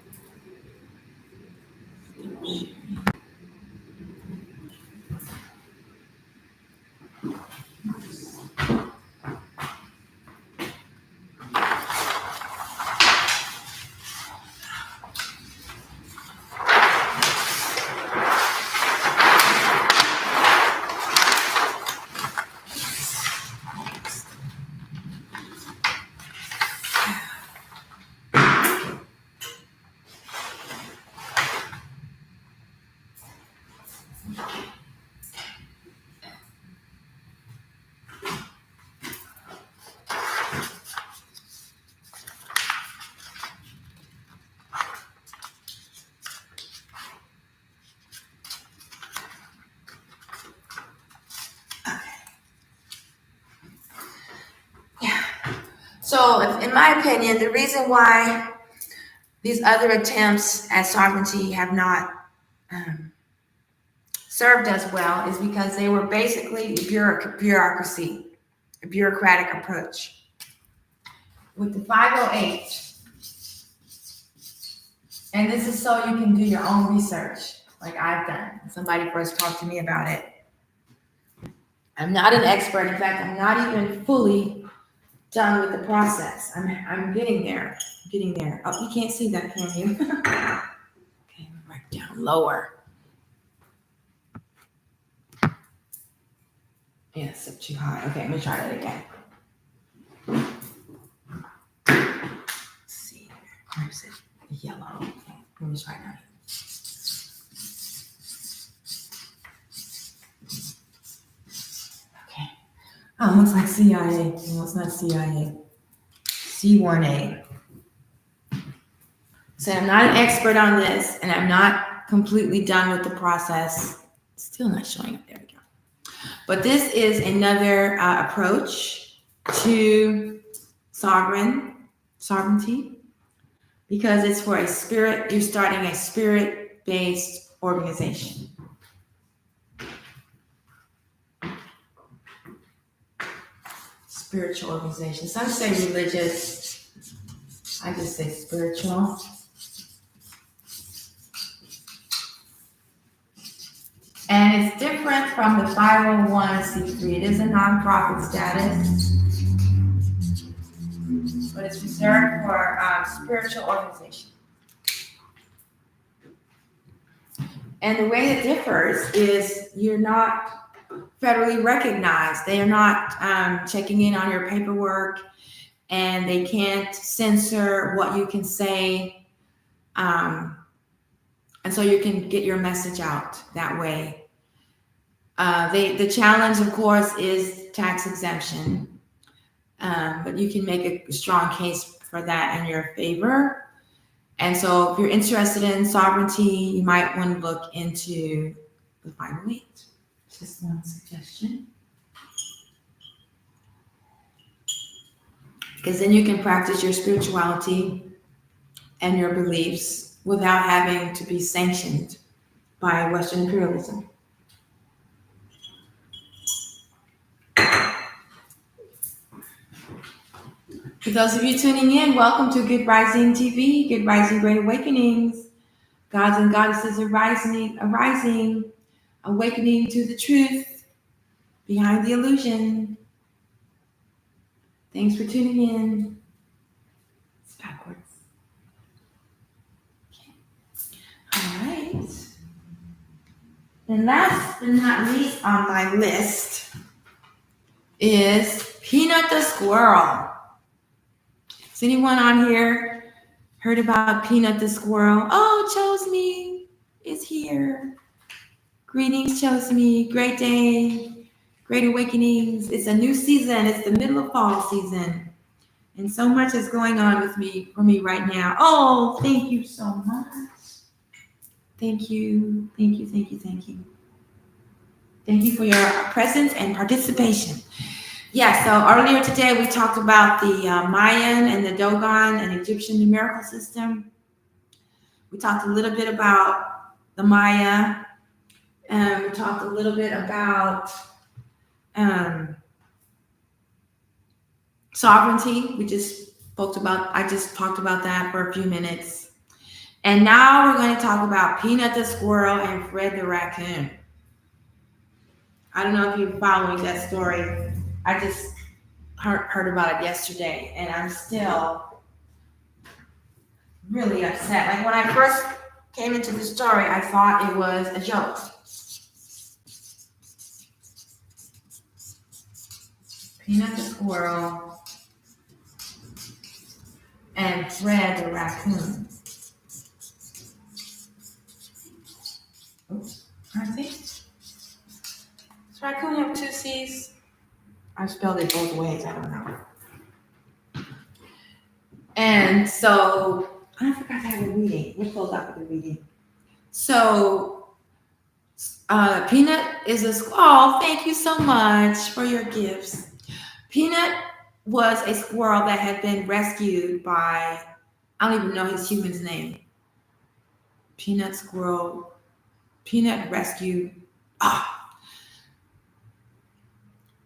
A: So, in my opinion, the reason why these other attempts at sovereignty have not served us well is because they were basically bureaucracy, a bureaucratic approach. With the 508, and this is so you can do your own research, like I've done. Somebody first talked to me about it. I'm not an expert. In fact, I'm not even fully done with the process. I'm getting there. Oh, you can't see that, can you? Okay, right down lower. Yeah, it's up too high. Okay, let me try that again. Let's see. Where is it? Yellow. Okay, let me try that. Okay. Oh, it looks like CIA. No, it's not CIA. C1A. So I'm not an expert on this, and I'm not completely done with the process. Still not showing up. There we go. But this is another approach to sovereignty, because it's for a spirit. You're starting a spirit-based organization. spiritual organization. Some say religious. I just say spiritual. And it's different from the 501c3. It is a nonprofit status, but it's reserved for spiritual organization. And the way it differs is you're not federally recognized. They are not checking in on your paperwork, and they can't censor what you can say. And so you can get your message out that way. The challenge, of course, is tax exemption. But you can make a strong case for that in your favor. And so if you're interested in sovereignty, you might want to look into the 508. Just one suggestion. Because then you can practice your spirituality and your beliefs without having to be sanctioned by Western imperialism. For those of you tuning in, welcome to Good Rising TV, Good Rising Great Awakenings. Gods and goddesses arising, awakening to the truth behind the illusion. Thanks for tuning in. It's backwards. Okay. All right. And last but not least on my list is Peanut the Squirrel. Has anyone on here heard about Peanut the Squirrel? Oh, Chosme is here. Greetings, Chosme. Great day. Great awakenings. It's a new season. It's the middle of fall season. And so much is going on for me right now. Oh, thank you so much. Thank you. Thank you, thank you, thank you. Thank you for your presence and participation. Yeah, so earlier today we talked about the Mayan and the Dogon and Egyptian numerical system. We talked a little bit about the Maya, and we talked a little bit about sovereignty. I just talked about that for a few minutes. And now we're going to talk about Peanut the Squirrel and Fred the Raccoon. I don't know if you're following that story. I just heard about it yesterday, and I'm still really upset. Like when I first came into the story, I thought it was a joke. Peanut the Squirrel and Fred the Raccoon. Oops, I think. Does raccoon have two C's? I spelled it both ways. I don't know. And so I forgot to have a reading. We'll close out with a reading. So Peanut is a squirrel. Oh, thank you so much for your gifts. Peanut was a squirrel that had been rescued by, I don't even know his human's name. Peanut squirrel. Peanut rescue.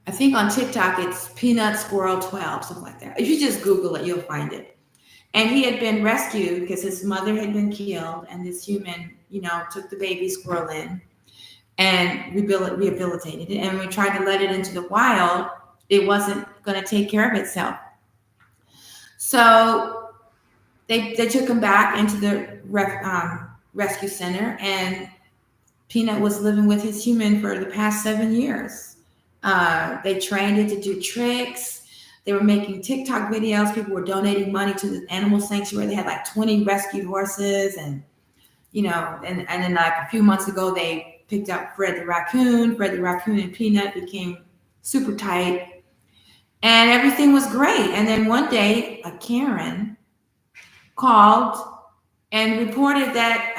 A: I think on TikTok it's Peanut Squirrel 12, something like that. If you just Google it, you'll find it. And he had been rescued because his mother had been killed, and this human, took the baby squirrel in and rehabilitated it. And we tried to let it into the wild. It wasn't going to take care of itself. So they took him back into the rescue center, and Peanut was living with his human for the past 7 years. They trained it to do tricks. They were making TikTok videos. People were donating money to the animal sanctuary. They had like 20 rescued horses, and then like a few months ago, they picked up Fred the Raccoon. Fred the Raccoon and Peanut became super tight, and everything was great. And then one day, a Karen called and reported that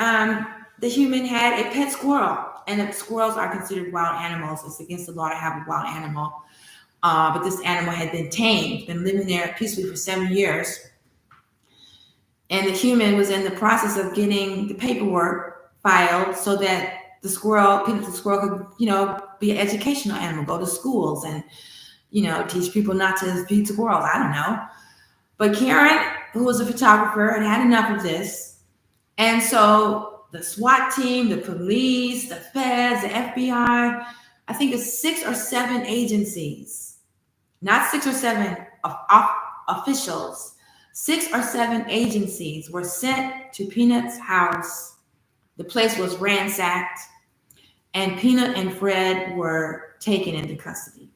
A: the human had a pet squirrel. And the squirrels are considered wild animals. It's against the law to have a wild animal. But this animal had been tamed, been living there peacefully for 7 years. And the human was in the process of getting the paperwork filed so that Peanut the squirrel could, be an educational animal, go to schools and, teach people not to feed squirrels. I don't know. But Karen, who was a photographer, had enough of this. And so the SWAT team, the police, the feds, the FBI, I think it's 6 or 7 agencies, not 6 or 7 officials, 6 or 7 agencies were sent to Peanut's house. The place was ransacked, and Peanut and Fred were taken into custody.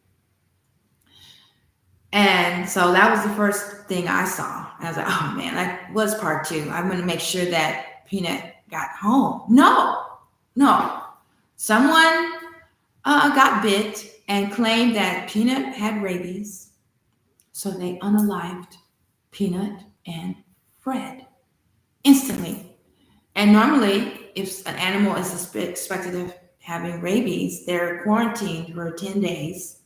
A: And so that was the first thing I saw. I was like, oh man, that was part 2. I'm going to make sure that Peanut got home. No. Someone got bit and claimed that Peanut had rabies. So they unalived Peanut and Fred instantly. And normally, if an animal is suspected of having rabies, they're quarantined for 10 days.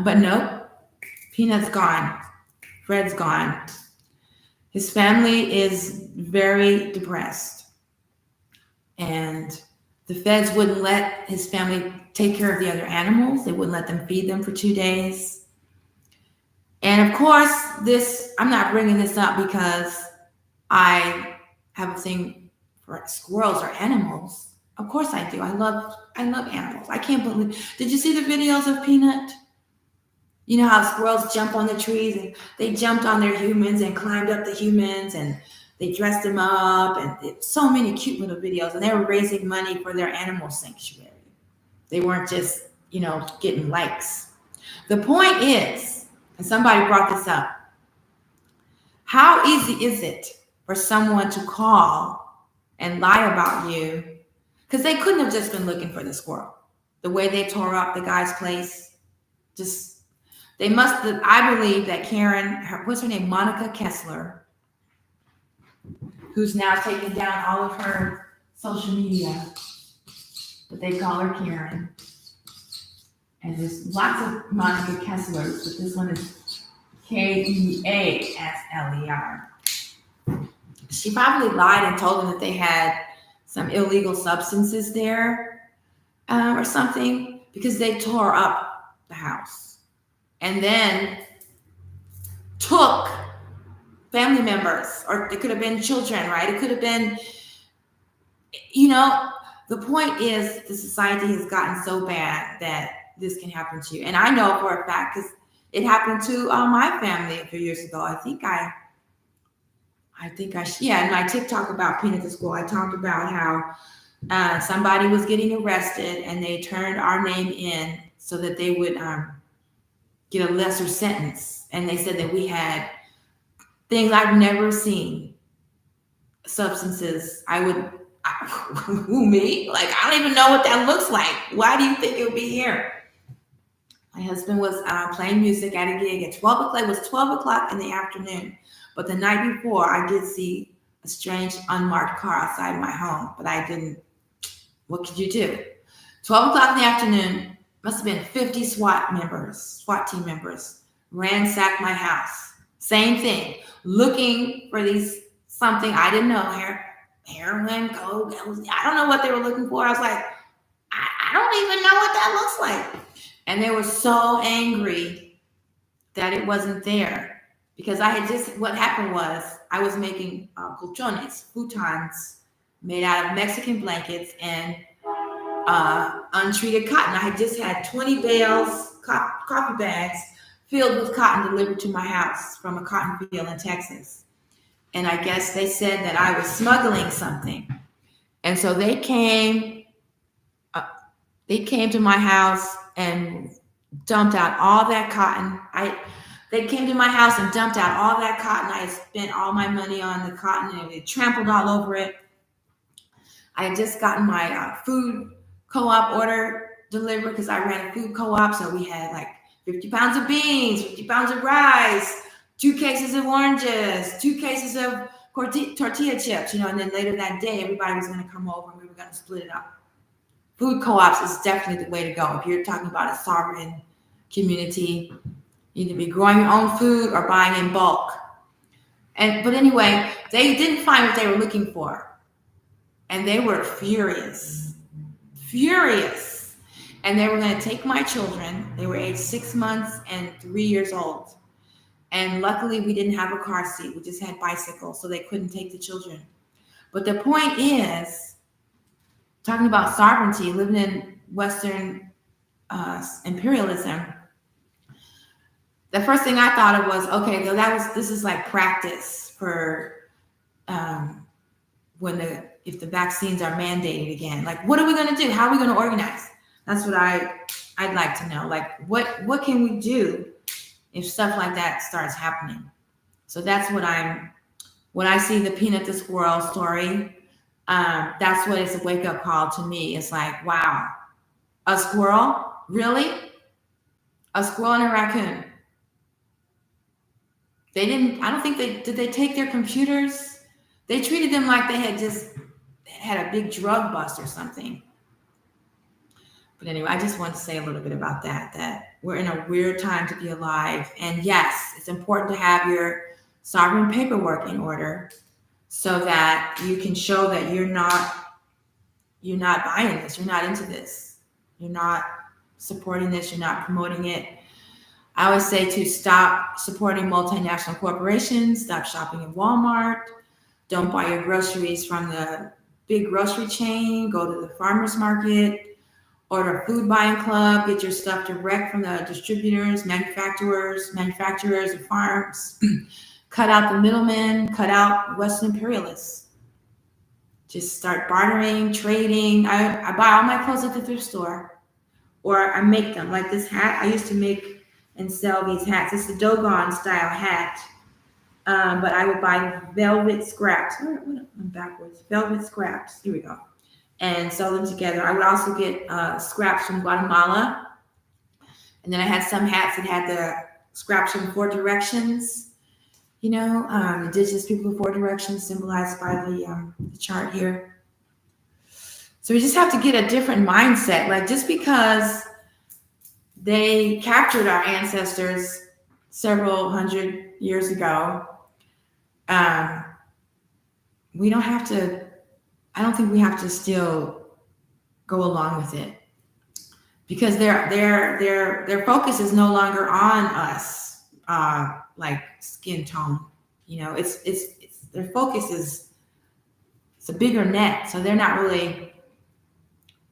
A: But no. Peanut's gone. Fred's gone. His family is very depressed. And the feds wouldn't let his family take care of the other animals. They wouldn't let them feed them for 2 days. And of course, I'm not bringing this up because I have a thing for squirrels or animals. Of course I do. I love animals. I can't believe. Did you see the videos of Peanut? You know how squirrels jump on the trees, and they jumped on their humans and climbed up the humans, and they dressed them up, and so many cute little videos, and they were raising money for their animal sanctuary. They weren't just, getting likes. The point is, and somebody brought this up, how easy is it for someone to call and lie about you? Because they couldn't have just been looking for the squirrel. The way they tore up the guy's place, they must have, I believe that Karen, what's her name? Monica Kessler, who's now taken down all of her social media, but they call her Karen. And there's lots of Monica Kesslers, but this one is Keasler. She probably lied and told them that they had some illegal substances there or something, because they tore up the house. And then took family members, or it could have been children, right? It could have been, the point is the society has gotten so bad that this can happen to you. And I know for a fact, because it happened to my family a few years ago. I think in my TikTok about Peanut to School, I talked about how somebody was getting arrested and they turned our name in so that they would get a lesser sentence. And they said that we had things I've never seen, substances. Who, me? Like, I don't even know what that looks like. Why do you think it would be here? My husband was playing music at a gig at 12 o'clock. It was 12 o'clock in the afternoon. But the night before, I did see a strange unmarked car outside my home, but I didn't. What could you do? 12 o'clock in the afternoon, must have been 50 SWAT team members, ransacked my house. Same thing, looking for something I didn't know, heroin, coke. I don't know what they were looking for. I was like, I don't even know what that looks like. And they were so angry that it wasn't there, because what happened was I was making colchones, futons, made out of Mexican blankets and untreated cotton. I had just had 20 bales, coffee bags filled with cotton delivered to my house from a cotton field in Texas. And I guess they said that I was smuggling something. And so they came to my house and dumped out all that cotton. They came to my house and dumped out all that cotton. I had spent all my money on the cotton and it trampled all over it. I had just gotten my food co-op order delivered, because I ran a food co-op. So we had like 50 pounds of beans, 50 pounds of rice, 2 cases of oranges, 2 cases of tortilla chips, and then later that day, everybody was going to come over and we were going to split it up. Food co-ops is definitely the way to go. If you're talking about a sovereign community, you need to be growing your own food or buying in bulk. But anyway, they didn't find what they were looking for. And they were furious. And they were going to take my children. They were aged 6 months and 3 years old. And luckily, we didn't have a car seat. We just had bicycles, so they couldn't take the children. But the point is, talking about sovereignty, living in Western imperialism, the first thing I thought of was, okay, this is like practice for if the vaccines are mandated again. Like, what are we going to do? How are we going to organize? That's what I'd like to know. Like, what can we do if stuff like that starts happening? So that's what I see the Peanut the Squirrel story. That's what it's a wake up call to me. It's like, wow, a squirrel? Really? A squirrel and a raccoon? I don't think did they take their computers? They treated them like they had just had a big drug bust or something. But anyway, I just want to say a little bit about that we're in a weird time to be alive. And yes, it's important to have your sovereign paperwork in order so that you can show that you're not buying this, you're not into this, you're not supporting this, you're not promoting it. I always say to stop supporting multinational corporations, stop shopping at Walmart, don't buy your groceries from the big grocery chain, go to the farmer's market, order a food buying club, get your stuff direct from the distributors, manufacturers of farms, cut out the middlemen, cut out Western imperialists. Just start bartering, trading. I buy all my clothes at the thrift store, or I make them. Like this hat, I used to make and sell these hats. It's the Dogon style hat. But I would buy velvet scraps. I'm backwards. Velvet scraps. Here we go. And sell them together. I would also get scraps from Guatemala. And then I had some hats that had the scraps from 4 directions. Indigenous people of 4 directions symbolized by the chart here. So we just have to get a different mindset. Like, just because they captured our ancestors several hundred years ago, we don't have to, I don't think we have to still go along with it, because their focus is no longer on us, like skin tone. It's their focus it's a bigger net. So they're not really,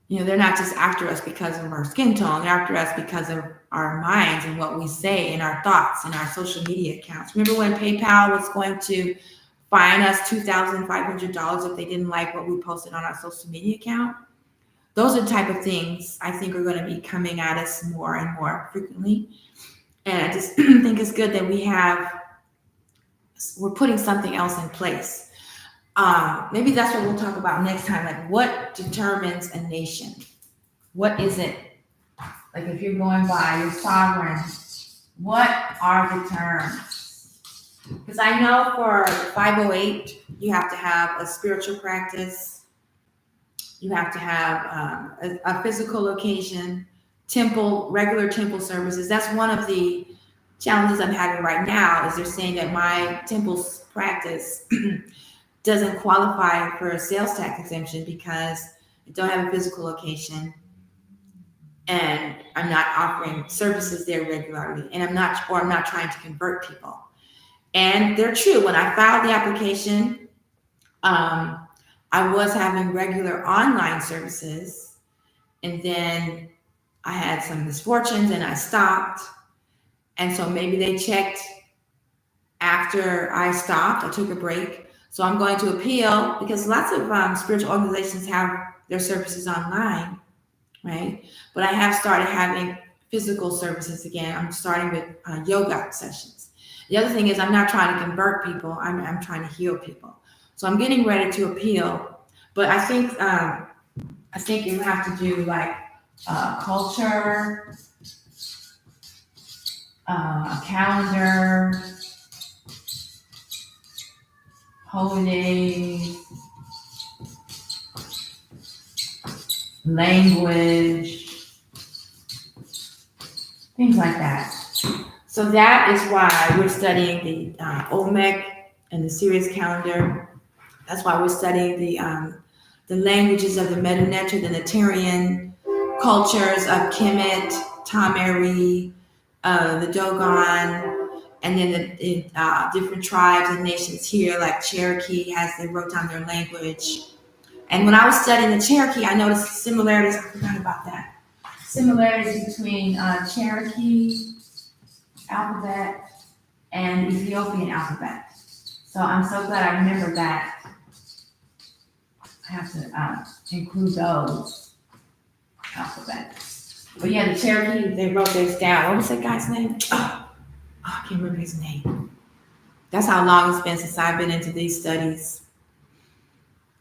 A: they're not just after us because of our skin tone. They're after us because of our minds and what we say and our thoughts and our social media accounts. Remember when PayPal was going to fine us $2,500 if they didn't like what we posted on our social media account? Those are the type of things I think are going to be coming at us more and more frequently. And I just think it's good that we're putting something else in place. Maybe that's what we'll talk about next time. Like, what determines a nation? What is it? Like, if you're going by your sovereign, what are the terms? Because I know for 508, you have to have a spiritual practice. You have to have a physical location, regular temple services. That's one of the challenges I'm having right now, is they're saying that my temple practice doesn't qualify for a sales tax exemption because I don't have a physical location and I'm not offering services there regularly, and I'm not trying to convert people. And they're true. When I filed the application, I was having regular online services, and then I had some misfortunes and I stopped. And so maybe they checked after I stopped. I took a break. So I'm going to appeal, because lots of spiritual organizations have their services online, right? But I have started having physical services again. I'm starting with yoga sessions. The other thing is, I'm not trying to convert people. I'm trying to heal people. So I'm getting ready to appeal. But I think you have to do like culture, a calendar, holidays, language, things like that. So that is why we're studying the Olmec and the Sirius calendar. That's why we're studying the languages of the Meta Neter, the Netarian cultures of Kemet, Tameri, the Dogon, and then the different tribes and nations here, like Cherokee they wrote down their language. And when I was studying the Cherokee, I noticed similarities. I forgot about that. Similarities between Cherokee alphabet and Ethiopian alphabet. So I'm so glad I remember that. I have to include those alphabets. But yeah, the Cherokee, they wrote this down. What was that guy's name? I can't remember his name. That's how long it's been since I've been into these studies.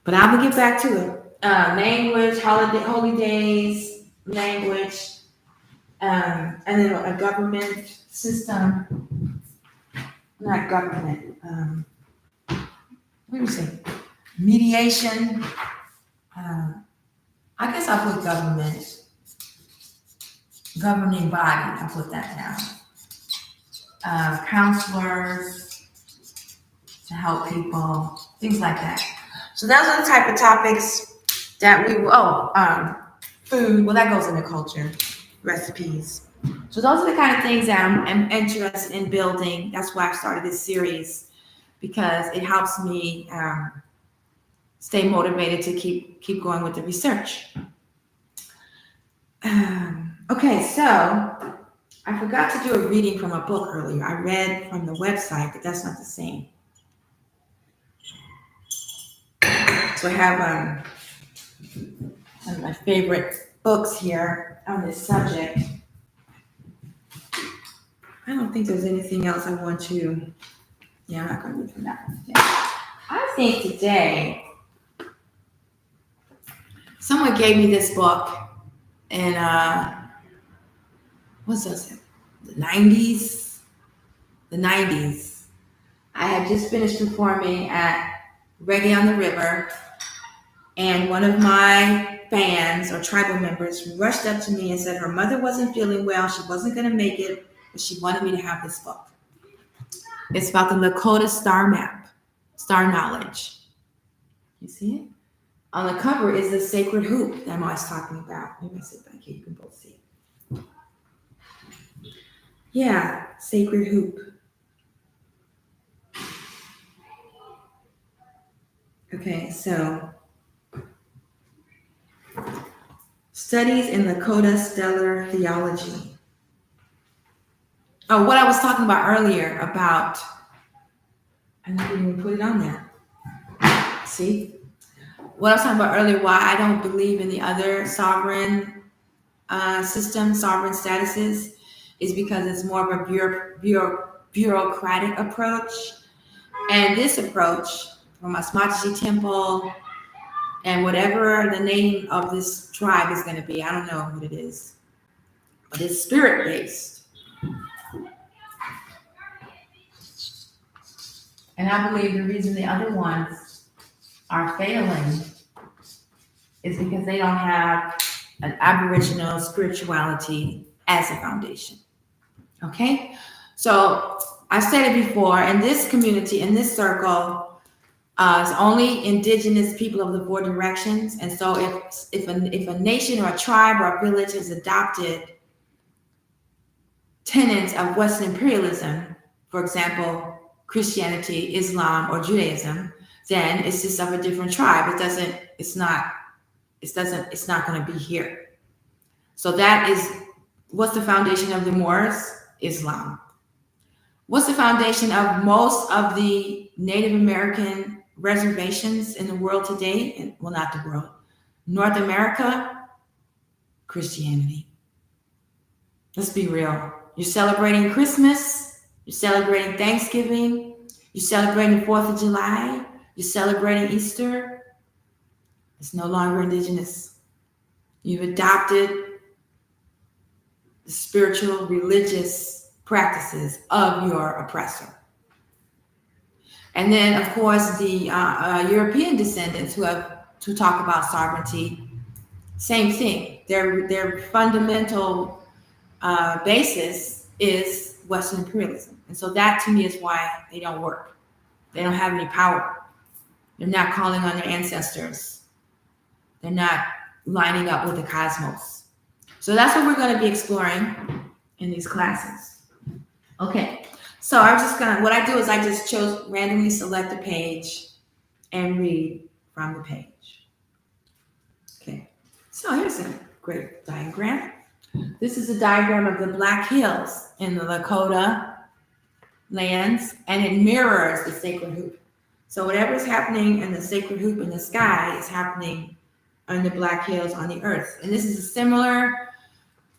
A: But I will get back to it. Language, holy days, language, and then a government system. Not government. What do you say? Mediation. I guess I'll put government. Governing body. I'll put that down. Counselors to help people. Things like that. So those are the type of topics that food. Well, that goes into culture. Recipes. So those are the kind of things that I'm interested in building. That's why I started this series, because it helps me stay motivated to keep going with the research. Okay, so I forgot to do a reading from a book earlier. I read from the website, but that's not the same. So I have some of my favorite books here on this subject. I don't think there's anything else I want to. Yeah, I'm not going to read from that one today. I think today someone gave me this book in what's this? The 90s. The 90s. I had just finished performing at Reggae on the River, and one of my fans or tribal members rushed up to me and said her mother wasn't feeling well, she wasn't going to make it, but she wanted me to have this book. It's about the Lakota star map, star knowledge. You see it? On the cover is the sacred hoop that I'm always talking about. Maybe I sit back here, you can both see it. Yeah, sacred hoop. Okay, so studies in Lakota stellar theology. Oh, what I was talking about earlier about, I didn't even put it on there. See? What I was talking about earlier, why I don't believe in the other sovereign system, sovereign statuses, is because it's more of a bureaucratic approach. And this approach from Asmataji Temple and whatever the name of this tribe is going to be, I don't know what it is, but it's spirit-based. And I believe the reason the other ones are failing is because they don't have an Aboriginal spirituality as a foundation. Okay? So I've said it before, in this community, in this circle, it's only indigenous people of the four directions. And so if a nation or a tribe or a village has adopted tenets of Western imperialism, for example, Christianity, Islam, or Judaism, then it's just of a different tribe. It's not going to be here. So that is, what's the foundation of the Moors? Islam. What's the foundation of most of the Native American reservations in the world today? Well, not the world. North America, Christianity. Let's be real. You're celebrating Christmas. You're celebrating Thanksgiving. You're celebrating the 4th of July. You're celebrating Easter. It's no longer indigenous. You've adopted the spiritual, religious practices of your oppressor. And then, of course, the European descendants who talk about sovereignty, same thing. Their fundamental basis is Western imperialism. And so that, to me, is why they don't work. They don't have any power. They're not calling on their ancestors. They're not lining up with the cosmos. So that's what we're going to be exploring in these classes. Okay. So what I do is I just randomly select a page and read from the page. Okay. So here's a great diagram. This is a diagram of the Black Hills in the Lakota lands, and it mirrors the sacred hoop. So whatever's happening in the sacred hoop in the sky is happening on the Black Hills on the earth. And this is a similar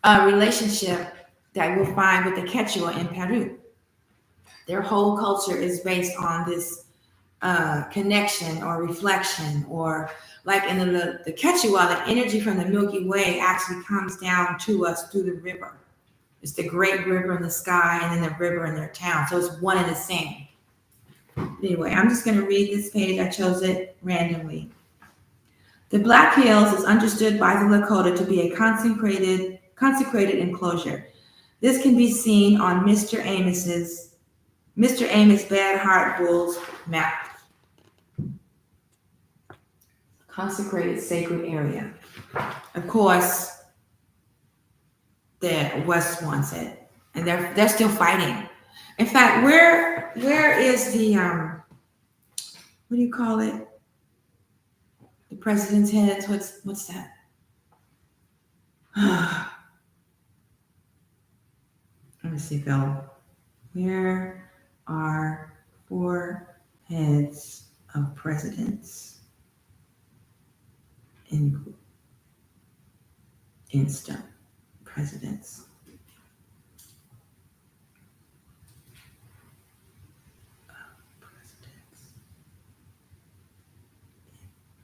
A: relationship that we'll find with the Quechua in Peru. Their whole culture is based on this connection or reflection, or like in the Quechua, the energy from the Milky Way actually comes down to us through the river. It's the great river in the sky and then the river in their town. So it's one and the same. Anyway, I'm just going to read this page. I chose it randomly. The Black Hills is understood by the Lakota to be a consecrated enclosure. This can be seen on Mr. Amos Bad Heart Bull's map. Consecrated sacred area. Of course, the West wants it, and they're still fighting. In fact, where is the what do you call it? The president's heads. What's that? Let me see, Phil. Where are 4 heads of presidents in stone? Presidents.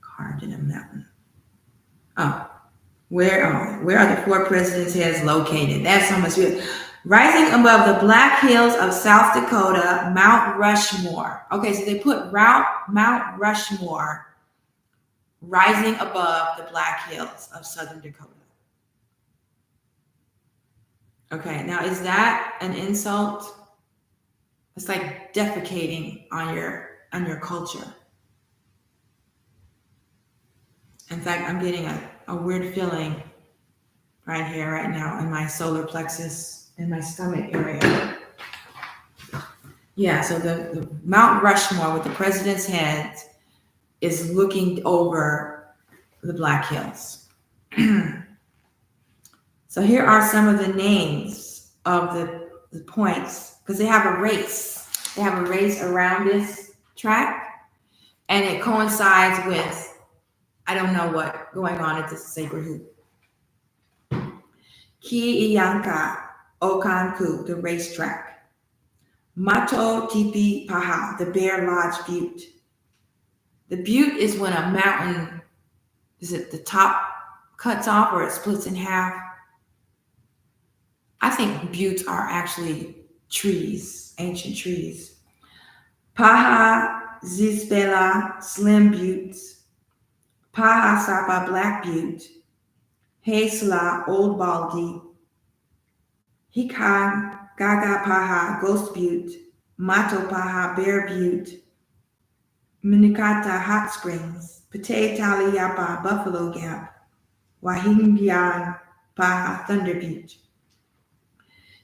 A: Carved in a mountain. Oh, where are the 4 presidents' heads located? That's so much good. Rising above the Black Hills of South Dakota, Mount Rushmore. Okay, so they put Mount Rushmore rising above the Black Hills of Southern Dakota. Okay, now is that an insult? It's like defecating on your culture. In fact, I'm getting a weird feeling right here, right now, in my solar plexus, in my stomach area. Yeah, so the Mount Rushmore with the president's head is looking over the Black Hills. So here are some of the names of the points, because they have a race. They have a race around this track, and it coincides with, I don't know what going on at this sacred hoop. Ki Iyanka Okanku, the racetrack. Mato Tipi Paha, the Bear Lodge Butte. The butte is when a mountain, is it the top cuts off or it splits in half? I think buttes are actually trees, ancient trees. Paha Zizbela, Slim Buttes. Paha Sapa, Black Butte. Haisla, Old Baldy. Hikan Gaga Paha, Ghost Butte. Mato Paha, Bear Butte. Minikata, Hot Springs. Pate Taliyapa, Buffalo Gap. Wahimbian Paha, Thunder Butte.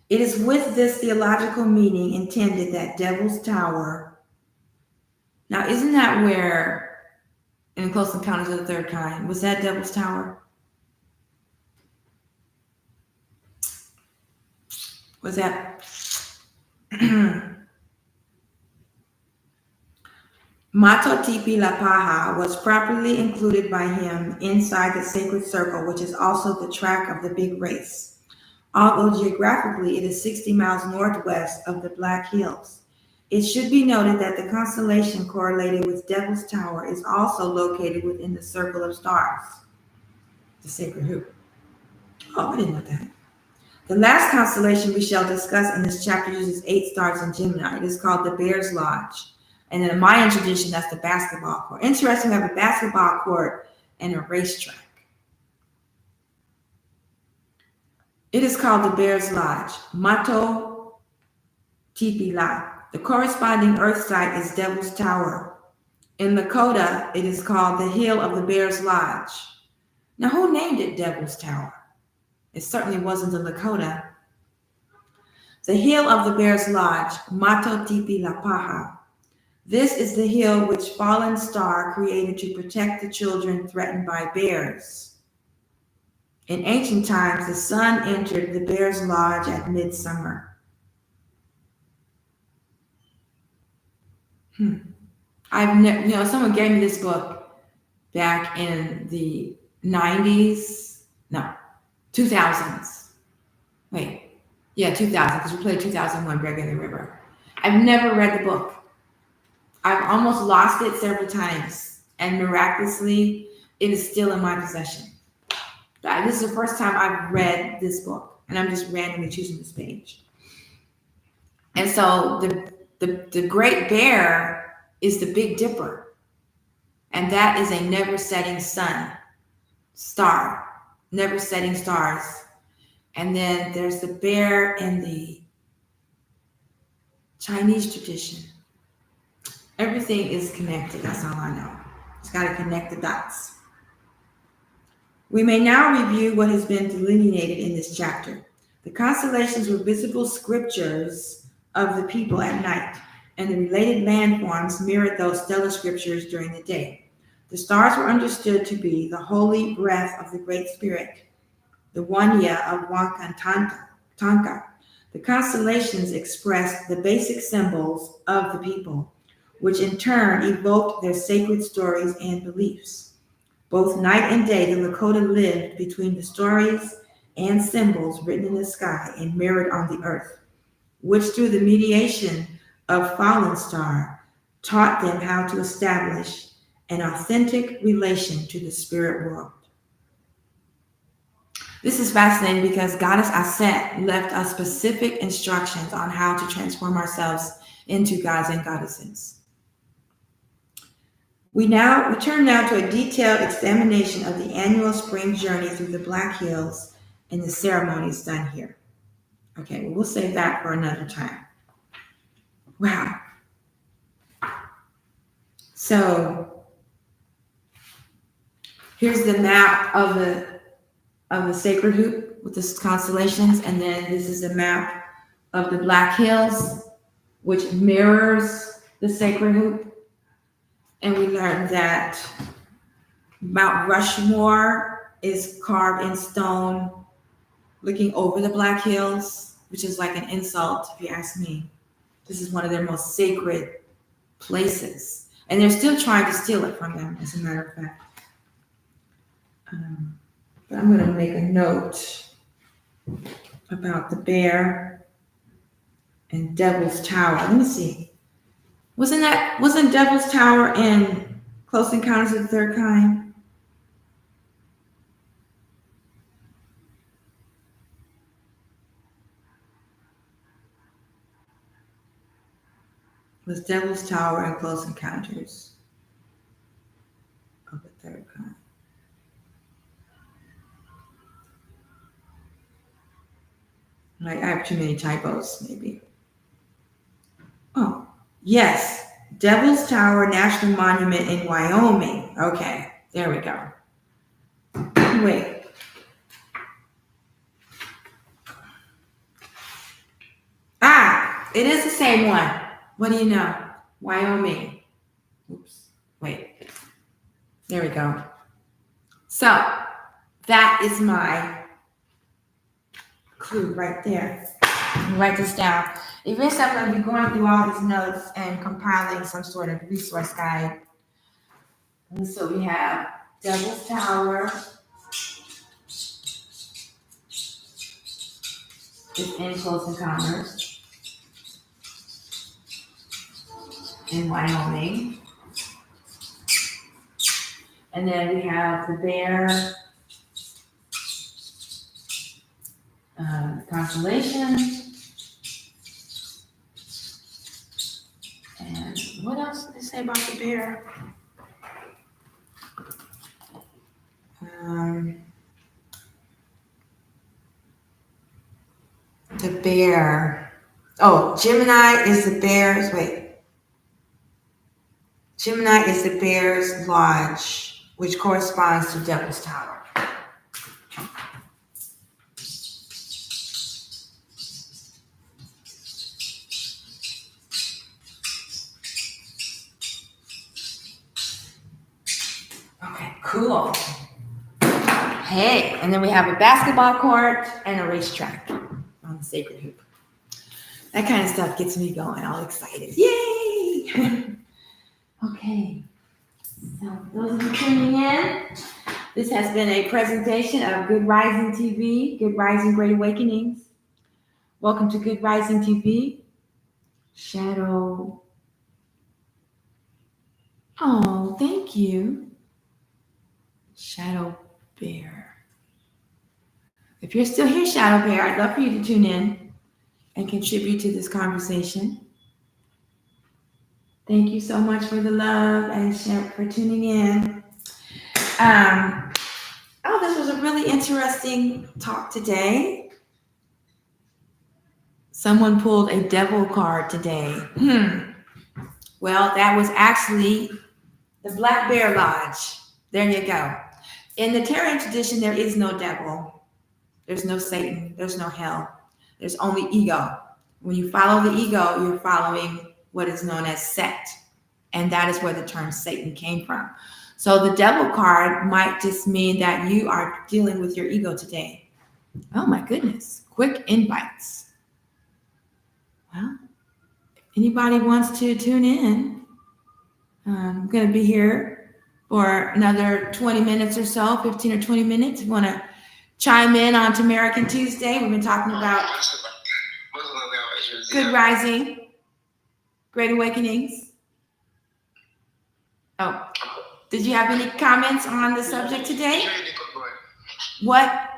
A: It is with this theological meaning intended that Devil's Tower. Now, isn't that where, in Close Encounters of the Third Kind, was that Devil's Tower? Was that? Mato Tipi La Paha was properly included by him inside the sacred circle, which is also the track of the big race. Although geographically it is 60 miles northwest of the Black Hills. It should be noted that the constellation correlated with Devil's Tower is also located within the circle of stars, the sacred hoop. Oh, I didn't know that. The last constellation we shall discuss in this chapter uses 8 stars in Gemini. It is called the Bear's Lodge. And in the Mayan tradition, that's the basketball court. Interesting, we have a basketball court and a racetrack. It is called the Bear's Lodge, Mato Tipi La. The corresponding earth site is Devil's Tower. In Lakota, it is called the Hill of the Bear's Lodge. Now, who named it Devil's Tower? It certainly wasn't the Lakota. The hill of the Bear's Lodge, Mato Tipi La Paja. This is the hill which Fallen Star created to protect the children threatened by bears. In ancient times, the sun entered the Bear's Lodge at midsummer. I've never, someone gave me this book back in the 90s, no, 2000s. Wait, yeah, 2000, because we played 2001 Greg in the River. I've never read the book. I've almost lost it several times, and miraculously, it is still in my possession. This is the first time I've read this book, and I'm just randomly choosing this page. And so the Great Bear is the Big Dipper, and that is a never-setting star, never-setting stars. And then there's the bear in the Chinese tradition. Everything is connected. That's all I know. It's got to connect the dots. We may now review what has been delineated in this chapter. The constellations were visible scriptures of the people at night, and the related landforms mirrored those stellar scriptures during the day. The stars were understood to be the holy breath of the Great Spirit, the Wanya of Wankantanka. The constellations expressed the basic symbols of the people, which in turn evoked their sacred stories and beliefs. Both night and day, the Lakota lived between the stories and symbols written in the sky and mirrored on the earth, which through the mediation of Fallen Star taught them how to establish an authentic relation to the spirit world. This is fascinating because Goddess Aset left us specific instructions on how to transform ourselves into gods and goddesses. We turn now to a detailed examination of the annual spring journey through the Black Hills and the ceremonies done here. Okay, well, we'll save that for another time. Wow. So here's the map of the sacred hoop with the constellations, and then this is the map of the Black Hills, which mirrors the sacred hoop. And we learned that Mount Rushmore is carved in stone, looking over the Black Hills, which is like an insult, if you ask me. This is one of their most sacred places. And they're still trying to steal it from them, as a matter of fact. But I'm going to make a note about the bear and Devil's Tower. Let me see. Wasn't Devil's Tower in Close Encounters of the Third Kind? Was Devil's Tower in Close Encounters of the Third Kind? I have too many typos, maybe. Oh, yes. Devil's Tower National Monument in Wyoming. Okay, there we go. Wait. It is the same one. What do you know? Wyoming. Oops. Wait. There we go. So, that is my clue right there. Write this down. Eventually, I'm going to be going through all these notes and compiling some sort of resource guide. And so we have Devil's Tower. It's in Close Encounters in Wyoming. And then we have the bear constellation. And what else did they say about the bear? The bear. Oh, Gemini is the bear's. Wait. Gemini is the bear's lodge, which corresponds to Devil's Tower. Cool. Hey, and then we have a basketball court and a racetrack on the sacred hoop. That kind of stuff gets me going, all excited. Yay! Okay. So those of you tuning in, this has been a presentation of Good Rising TV, Good Rising Great Awakenings. Welcome to Good Rising TV. Shadow. Oh, thank you. Shadow Bear. If you're still here, Shadow Bear, I'd love for you to tune in and contribute to this conversation. Thank you so much for the love and for tuning in. This was a really interesting talk today. Someone pulled a devil card today. Well, that was actually the Black Bear Lodge. There you go. In the Tamerikan tradition, there is no devil. There's no Satan. There's no hell. There's only ego. When you follow the ego, you're following what is known as sect. And that is where the term Satan came from. So the devil card might just mean that you are dealing with your ego today. Oh my goodness. Quick invites. Well, if anybody wants to tune in, I'm going to be here for another 20 minutes or so, 15 or 20 minutes. If you want to chime in on Tamerikan Tuesday, we've been talking about Good Rising, Great Awakenings. Oh, did you have any comments on the subject today? What?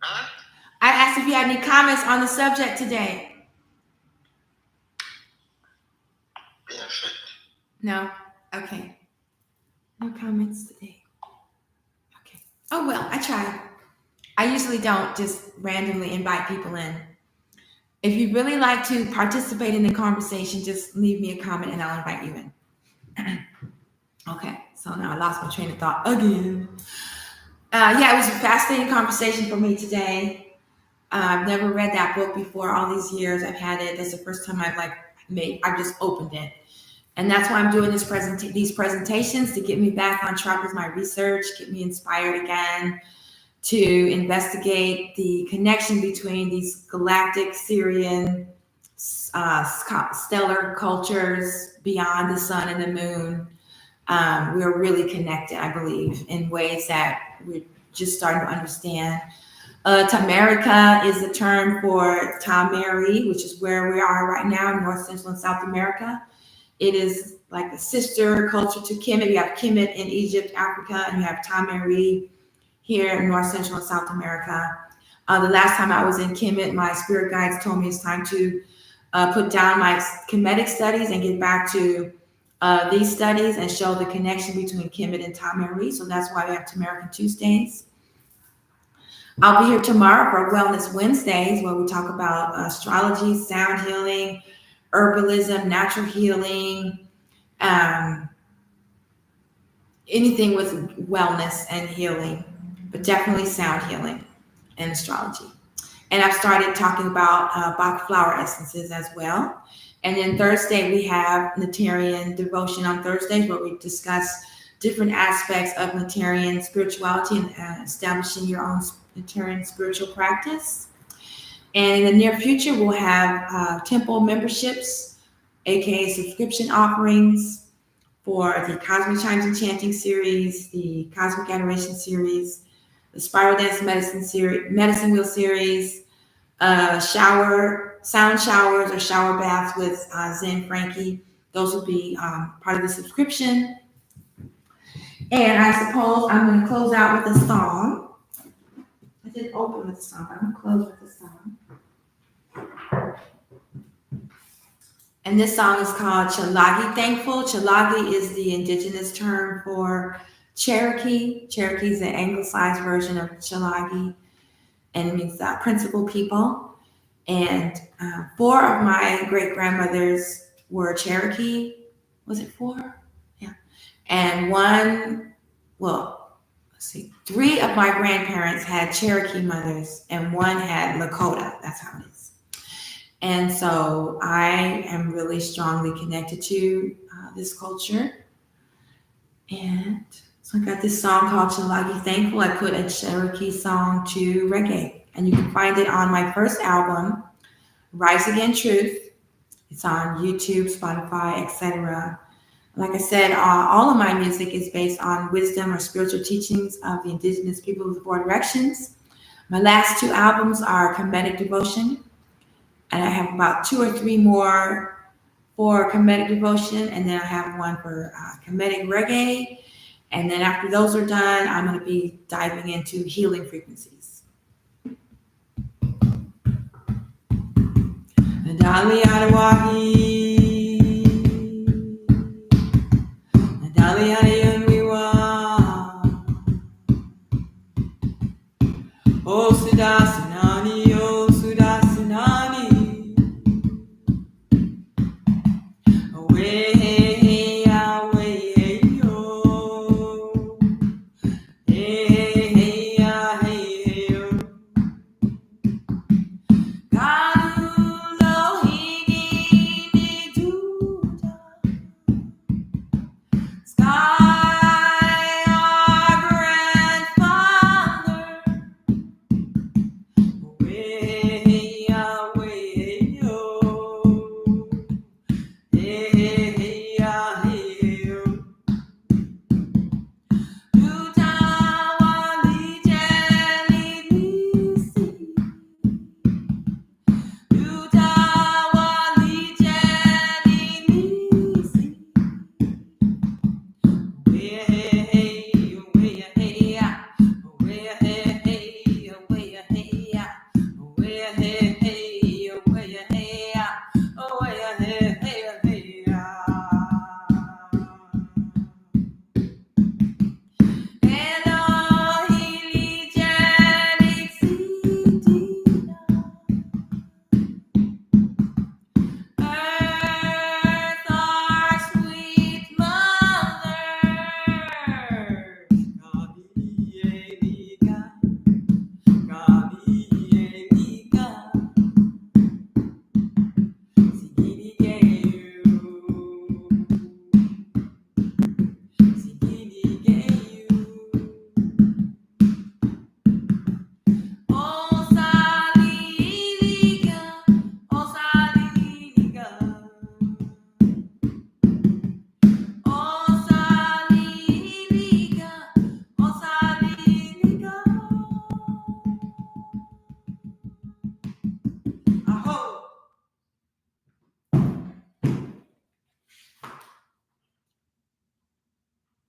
A: I asked if you had any comments on the subject today. No? Okay. No comments today. Okay. Oh, well, I tried. I usually don't just randomly invite people in. If you really like to participate in the conversation, just leave me a comment and I'll invite you in. Okay, so now I lost my train of thought again. It was a fascinating conversation for me today. I've never read that book before. All these years I've had it. That's the first time I've just opened it. And that's why I'm doing these presentations, to get me back on track with my research, get me inspired again to investigate the connection between these galactic Syrian stellar cultures beyond the sun and the moon. We're really connected, I believe, in ways that we're just starting to understand. Tamerika is the term for Tameri, which is where we are right now in North, Central, and South America. It is like a sister culture to Kemet. You have Kemet in Egypt, Africa, and you have Tameri here in North, Central, and South America. The last time I was in Kemet, my spirit guides told me it's time to put down my Kemetic studies and get back to these studies and show the connection between Kemet and Tameri. So that's why we have Tamerikan Tuesdays. I'll be here tomorrow for Wellness Wednesdays, where we talk about astrology, sound healing, herbalism, natural healing, anything with wellness and healing, but definitely sound healing and astrology. And I've started talking about Bach flower essences as well. And then Thursday, we have Natarian devotion on Thursdays, where we discuss different aspects of Natarian spirituality and establishing your own Natarian spiritual practice. And in the near future, we'll have temple memberships, aka subscription offerings for the Cosmic Chimes and Chanting series, the Cosmic Adoration series, the Spiral Dance Medicine Wheel series, sound showers or shower baths with Zen Frankie. Those will be part of the subscription. And I suppose I'm going to close out with a song. I didn't open with a song, but I'm going to close with a song. And this song is called Chalagi Thankful. Chalagi is the indigenous term for Cherokee. Cherokee is the anglicized version of Chalagi, and it means principal people. And 4 of my great-grandmothers were Cherokee. Was it 4? Yeah. And 3 of my grandparents had Cherokee mothers, and 1 had Lakota. That's how it is. And so I am really strongly connected to this culture. And So I got this song called Chalagi Thankful. I put a Cherokee song to reggae, and you can find it on my first album, Rise Again Truth. It's on YouTube, Spotify, etc. Like I said, all of my music is based on wisdom or spiritual teachings of the indigenous people of the Four Directions. My last two albums are Comedic Devotion, and I have about two or three more for Comedic Devotion, and then I have one for Comedic Reggae. And then after those are done, I'm going to be diving into healing frequencies. Nadali Adawahi, Nadali Adayunwiwa, O Sudasanani, O Sudasanani, away.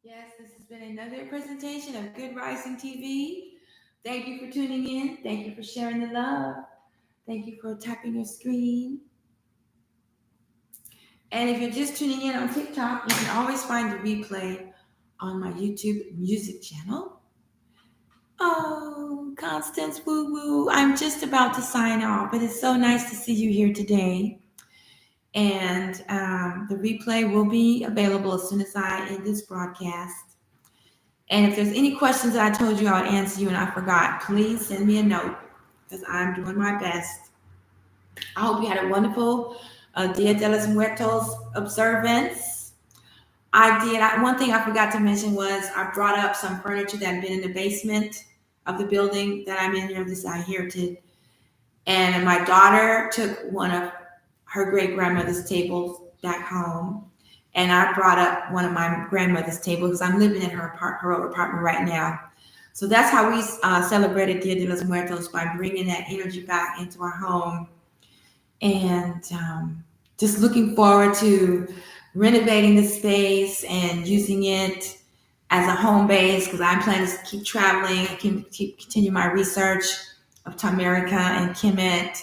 A: Yes, this has been another presentation of Good Rising TV. Thank you for tuning in. Thank you for sharing the love. Thank you for tapping your screen. And if you're just tuning in on TikTok, you can always find the replay on my YouTube music channel. Oh, Constance Woo Woo, I'm just about to sign off. It is so nice to see you here today. And the replay will be available as soon as I end this broadcast. And if there's any questions that I told you I would answer you and I forgot, please send me a note because I'm doing my best. I hope you had a wonderful Dia de los Muertos observance. One thing I forgot to mention was I brought up some furniture that had been in the basement of the building that I'm in here. This I inherited. And my daughter took one of her great grandmother's tables back home. And I brought up one of my grandmother's tables because I'm living in her old apartment right now. So that's how we celebrated Dia de los Muertos, by bringing that energy back into our home. And just looking forward to renovating the space and using it as a home base, because I'm planning to keep traveling and continue my research of Tamerikan and Kemet.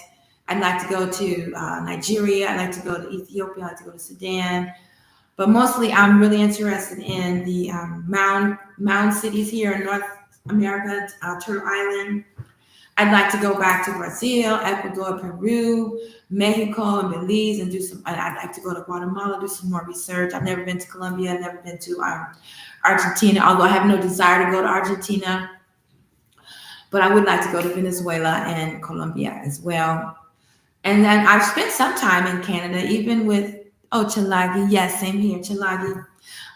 A: I'd like to go to Nigeria. I'd like to go to Ethiopia. I'd like to go to Sudan. But mostly I'm really interested in the mound cities here in North America, Turtle Island. I'd like to go back to Brazil, Ecuador, Peru, Mexico, and Belize, and I'd like to go to Guatemala, do some more research. I've never been to Colombia. I've never been to Argentina, although I have no desire to go to Argentina. But I would like to go to Venezuela and Colombia as well. And then I've spent some time in Canada, even with Chalagi. Yes, same here, Chalagi.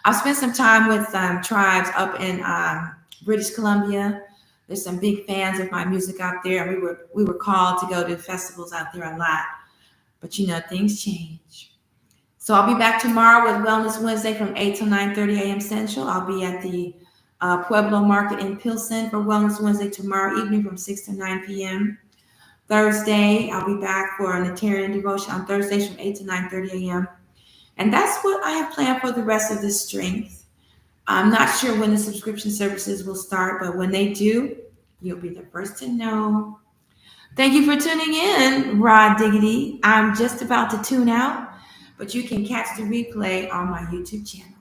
A: I've spent some time with tribes up in British Columbia. There's some big fans of my music out there. We were called to go to festivals out there a lot, but things change. So I'll be back tomorrow with Wellness Wednesday from 8 till 9:30 a.m. Central. I'll be at the Pueblo Market in Pilsen for Wellness Wednesday tomorrow evening from 6 to 9 p.m. Thursday, I'll be back for a Natarian devotion on Thursdays from 8 to 9:30 a.m. And that's what I have planned for the rest of this strength. I'm not sure when the subscription services will start, but when they do, you'll be the first to know. Thank you for tuning in, Rod Diggity. I'm just about to tune out, but you can catch the replay on my YouTube channel.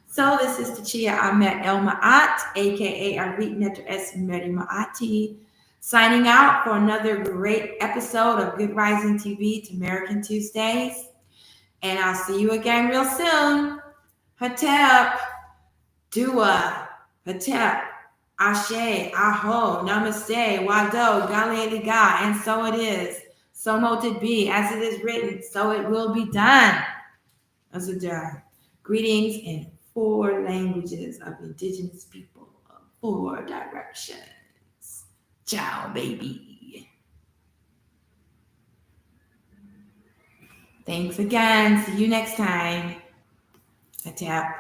A: So this is Tachia Ahmed El Ma'at, aka Arit Netter S. Meri Ma'ati, signing out for another great episode of Good Rising TV, Tamerikan Tuesdays. And I'll see you again real soon. Hatep, Dua, Hatep, Ashe, Aho, Namaste, Wado, Galiga, and so it is. So mote it be, as it is written, so it will be done. Azadar. Greetings in 4 languages of indigenous people of 4 directions. Ciao, baby. Thanks again. See you next time. Hatep.